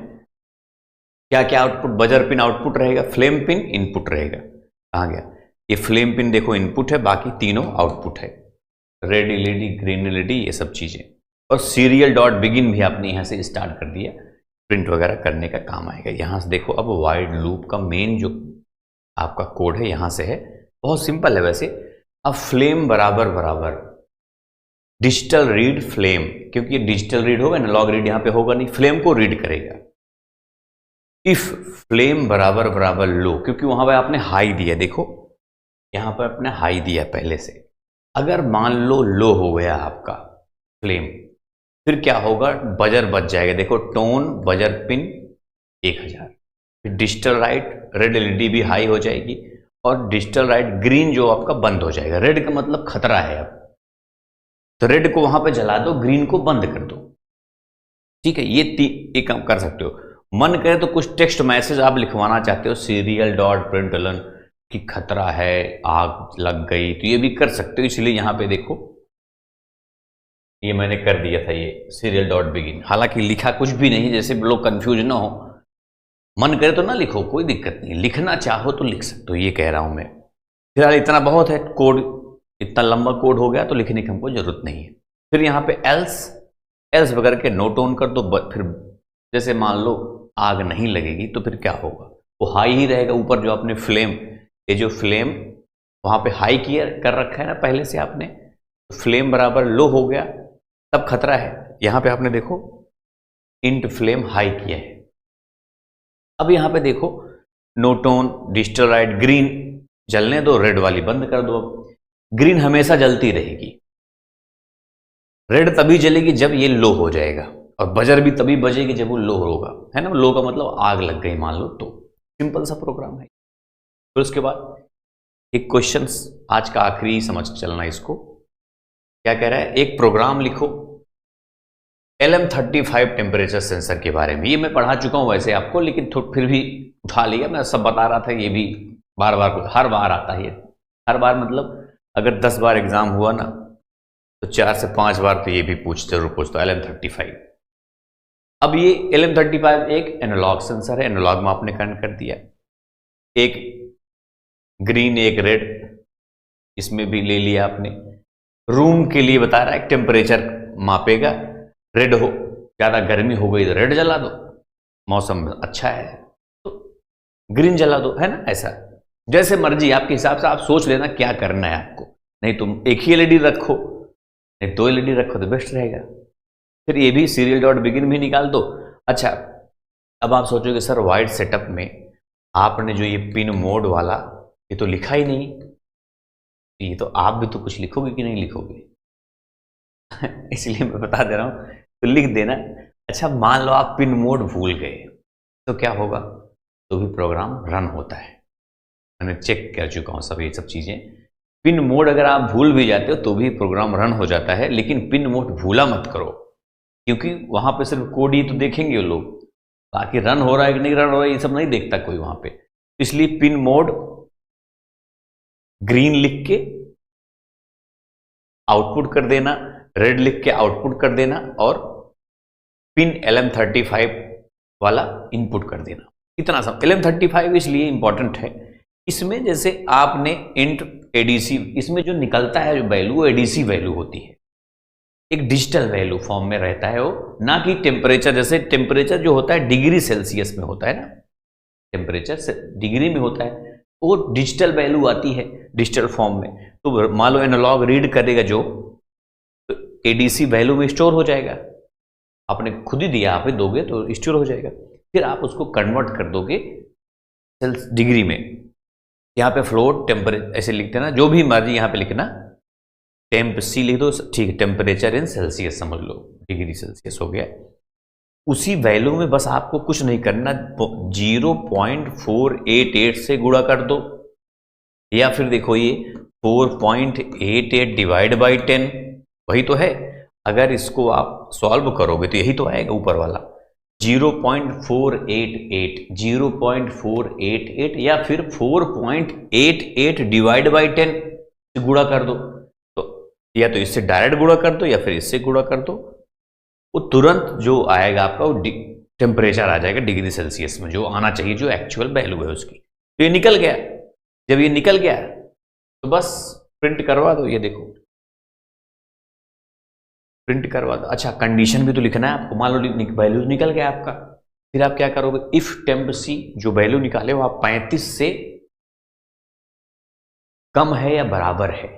[SPEAKER 1] क्या क्या आउटपुट, बजर पिन आउटपुट रहेगा, फ्लेम पिन इनपुट रहेगा। कहां गया, ये फ्लेम पिन देखो इनपुट है, बाकी तीनों आउटपुट है, रेड एलईडी ग्रीन एलईडी ये सब चीजें। और सीरियल डॉट बिगिन भी आपने यहां से स्टार्ट कर दिया, प्रिंट वगैरह करने का काम आएगा। यहां से देखो, अब वाइड लूप का मेन जो आपका कोड है यहां से है, बहुत सिंपल है वैसे। अब फ्लेम बराबर बराबर डिजिटल रीड फ्लेम, क्योंकि ये डिजिटल रीड होगा, एनालॉग रीड यहां पे होगा नहीं, फ्लेम को रीड करेगा। इफ फ्लेम बराबर बराबर लो, क्योंकि वहां पर आपने हाई दिया, देखो यहां पर आपने हाई दिया पहले से। अगर मान लो लो हो गया आपका फ्लेम, फिर क्या होगा, बजर बज जाएगा। देखो tone buzzer pin 1000, digital right red LED भी हाई हो जाएगी और डिजिटल राइट ग्रीन जो आपका बंद हो जाएगा। रेड का मतलब खतरा है अब, तो रेड को वहां पे जला दो, ग्रीन को बंद कर दो। ठीक है, ये काम कर सकते हो। मन करे तो कुछ टेक्स्ट मैसेज आप लिखवाना चाहते हो, सीरियल डॉट प्रिंटलन कि खतरा है, आग लग गई, तो ये भी कर सकते हो। इसलिए यहां पे देखो ये मैंने कर दिया था, ये सीरियल डॉट बिगिन, हालांकि लिखा कुछ भी नहीं, जैसे लोग कंफ्यूज ना हो। मन करे तो ना लिखो, कोई दिक्कत नहीं, लिखना चाहो तो लिख सकते हो, ये कह रहा हूं मैं। फिलहाल इतना बहुत है, कोड इतना लंबा कोड हो गया तो लिखने की हमको जरूरत नहीं है। फिर यहाँ पे एल्स वगैरह के नोट ऑन कर दो। फिर जैसे मान लो आग नहीं लगेगी तो फिर क्या होगा, वो हाई ही रहेगा। ऊपर जो आपने फ्लेम, ये जो फ्लेम वहां पे हाई किया कर रखा है ना पहले से आपने, फ्लेम बराबर लो हो गया तब खतरा है। यहां पे आपने देखो इंट फ्लेम हाई किया है। अब यहां पे देखो note on, digital right, green जलने दो, रेड वाली बंद कर दो। ग्रीन हमेशा जलती रहेगी, रेड तभी जलेगी जब ये लो हो जाएगा, और बजर भी तभी बजेगी जब वो लो होगा, है ना। लो का मतलब आग लग गई मान लो तो। सिंपल सा प्रोग्राम है। फिर उसके बाद एक क्वेश्चन आज का आखिरी समझ चलना इसको, क्या कह रहा है, एक प्रोग्राम लिखो LM35 टेम्परेचर सेंसर के बारे में। ये मैं पढ़ा चुका हूं वैसे आपको, लेकिन फिर भी उठा लिया, मैं सब बता रहा था। ये भी बार बार हर बार आता है, हर बार मतलब अगर 10 बार एग्जाम हुआ ना तो 4 से 5 बार तो ये भी जरूर पूछता LM35। अब ये LM35 एक एनालॉग सेंसर है, एनालॉग मापने कर दिया, एक ग्रीन एक रेड, इसमें भी ले लिया आपने। रूम के लिए बता रहा है टेम्परेचर मापेगा, रेड हो, ज्यादा गर्मी हो गई तो रेड जला दो, मौसम अच्छा है तो ग्रीन जला दो, है ना। ऐसा जैसे मर्जी आपके हिसाब से आप सोच लेना क्या करना है आपको। नहीं तुम एक ही एलईडी रखो, नहीं 2 एलईडी रखो तो बेस्ट रहेगा। फिर ये भी सीरियल डॉट बिगिन भी निकाल दो। अच्छा, अब आप सोचोगे सर वाइड सेटअप में आपने जो ये पिन मोड वाला ये तो लिखा ही नहीं, ये तो आप भी तो कुछ लिखोगे कि नहीं लिखोगे इसलिए मैं बता दे रहा हूं, तो लिख देना। अच्छा मान लो आप पिन मोड भूल गए तो क्या होगा, तो भी प्रोग्राम रन होता है। मैंने चेक कर चुका हूं सब ये सब चीजें। पिन मोड अगर आप भूल भी जाते हो तो भी प्रोग्राम रन हो जाता है, लेकिन पिन मोड भूला मत करो, क्योंकि वहां पे सिर्फ कोड ही तो देखेंगे लोग, बाकी रन हो रहा है कि नहीं रन हो रहा है ये सब नहीं देखता कोई वहां पे। इसलिए पिन मोड ग्रीन लिख के आउटपुट कर देना, रेड लिख के आउटपुट कर देना, और पिन LM35 वाला इनपुट कर देना। इतना सब। LM35 इसलिए इंपॉर्टेंट है, इसमें जैसे आपने इंट एडीसी, इसमें जो निकलता है जो वैल्यू एडीसी वैल्यू होती है, एक डिजिटल वैल्यू फॉर्म में रहता है वो, ना कि टेम्परेचर। जैसे टेम्परेचर जो होता है डिग्री सेल्सियस में होता है ना, टेम्परेचर से डिग्री में होता है, वो डिजिटल वैल्यू आती है डिजिटल फॉर्म में। तो मान लो एनालॉग रीड करेगा जो, तो एडीसी वैल्यू में स्टोर हो जाएगा। आपने खुद ही दिया, आप ही दोगे तो स्टोर हो जाएगा। फिर आप उसको कन्वर्ट कर दोगे सेल्स डिग्री में। यहाँ पे फ्लोट टेम्परेचर ऐसे लिखते ना, जो भी मर्जी यहाँ पे लिखना, टेम्प सी लिख दो, ठीक है, टेम्परेचर इन सेल्सियस समझ लो, डिग्री सेल्सियस हो गया। उसी वैल्यू में बस आपको कुछ नहीं करना, 0.488 से गुणा कर दो, या फिर देखो ये 4.88 डिवाइड बाई 10, वही तो है। अगर इसको आप सॉल्व करोगे तो यही तो आएगा ऊपर वाला 0.488, 0.488 या फिर 4.88 डिवाइड बाई 10 से गुणा कर दो। तो या तो इससे डायरेक्ट गुणा कर दो या फिर इससे गुणा कर दो, वो तुरंत जो आएगा आपका वो टेम्परेचर आ जाएगा डिग्री सेल्सियस में, जो आना चाहिए, जो एक्चुअल वैल्यू है उसकी। तो ये निकल गया। जब ये निकल गया तो बस प्रिंट करवा दो, ये देखो प्रिंट करवा दो। अच्छा कंडीशन भी तो लिखना है आपको, मान लो वैल्यू निकल गया आपका, फिर आप क्या करोगे, इफ टेम्प सी, जो वैल्यू निकाले हो आप 35 से कम है या बराबर है,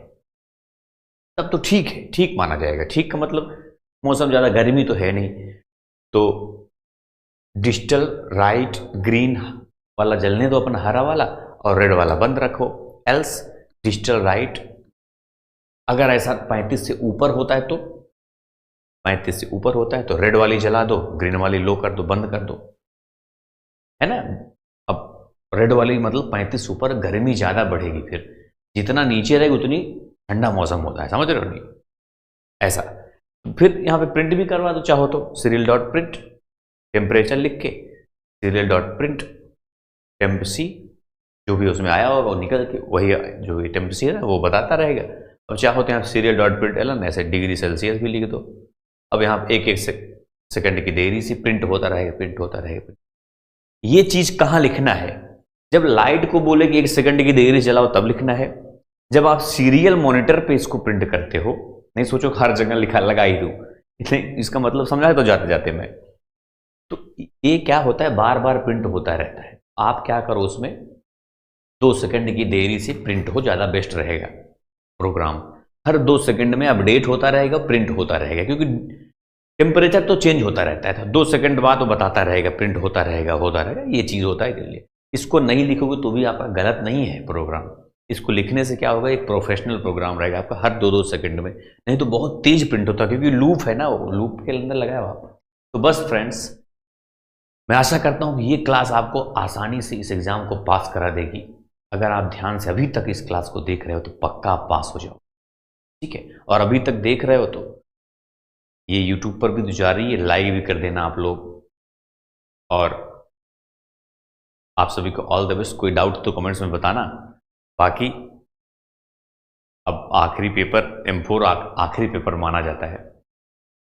[SPEAKER 1] तब तो ठीक है, ठीक माना जाएगा। ठीक का मतलब मौसम ज्यादा गर्मी तो है नहीं, तो डिजिटल राइट ग्रीन वाला जलने दो अपना, हरा वाला, और रेड वाला बंद रखो। एल्स डिजिटल राइट अगर ऐसा 35 से ऊपर होता है तो 35 से ऊपर होता है तो रेड वाली जला दो, ग्रीन वाली लो कर दो, बंद कर दो, है ना। रेड वाली मतलब 35 ऊपर गर्मी ज़्यादा बढ़ेगी, फिर जितना नीचे रहेगी उतनी ठंडा मौसम होता है, समझ रहे हो नहीं ऐसा। फिर यहाँ पे प्रिंट भी करवा दो चाहो तो, सीरियल डॉट प्रिंट टेम्परेचर लिख के, सीरियल डॉट प्रिंट टेम्प सी, जो भी उसमें आया होगा वो निकल के वही जो टेम्प सी है ना वो बताता रहेगा। अब चाहो तो यहाँ सीरियल डॉट प्रिंट एलन ऐसे डिग्री सेल्सियस भी लिख दो। अब यहाँ एक एक सेकंड की देरी से प्रिंट होता रहेगा, प्रिंट होता रहेगा। ये चीज कहाँ लिखना है? जब लाइट को बोले कि 1 सेकंड की देरी चलाओ तब लिखना है। जब आप सीरियल मॉनिटर पे इसको प्रिंट करते हो, नहीं सोचो हर जगह लिखा लगा ही दूं, इसका मतलब समझा तो जाते जाते मैं, तो ये क्या होता है, बार बार प्रिंट होता रहता है। आप क्या करो उसमें 2 सेकंड की देरी से प्रिंट हो, ज़्यादा बेस्ट रहेगा। प्रोग्राम हर 2 सेकंड में अपडेट होता रहेगा, प्रिंट होता रहेगा, क्योंकि टेम्परेचर तो चेंज होता रहता है, 2 सेकंड बाद वो बताता रहेगा, प्रिंट होता रहेगा, ये चीज़ होता है के लिए। इसको नहीं लिखोगे तो भी आपका गलत नहीं है प्रोग्राम। इसको लिखने से क्या होगा, एक प्रोफेशनल प्रोग्राम रहेगा आपका हर 2-2 सेकंड में, नहीं तो बहुत तेज प्रिंट होता है, क्योंकि लूप है ना, वो लूप के अंदर लगाया हुआ। तो बस फ्रेंड्स, मैं आशा करता हूँ कि ये क्लास आपको आसानी से इस एग्ज़ाम को पास करा देगी। अगर आप ध्यान से अभी तक इस क्लास को देख रहे हो तो पक्का आप पास हो जाओ, ठीक है। और अभी तक देख रहे हो तो ये यूट्यूब पर भी तो जा रही है, लाइक भी कर देना आप लोग। और आप सभी को ऑल द बेस्ट। कोई डाउट तो कमेंट्स में बताना। बाकी अब आखिरी पेपर M4 आखिरी पेपर माना जाता है,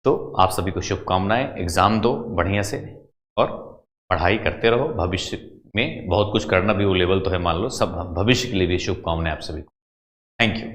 [SPEAKER 1] तो आप सभी को शुभकामनाएं। एग्ज़ाम दो बढ़िया से और पढ़ाई करते रहो। भविष्य में बहुत कुछ करना भी वो लेवल तो है मान लो, सब भविष्य के लिए भी शुभकामनाएं आप सभी को। Thank you.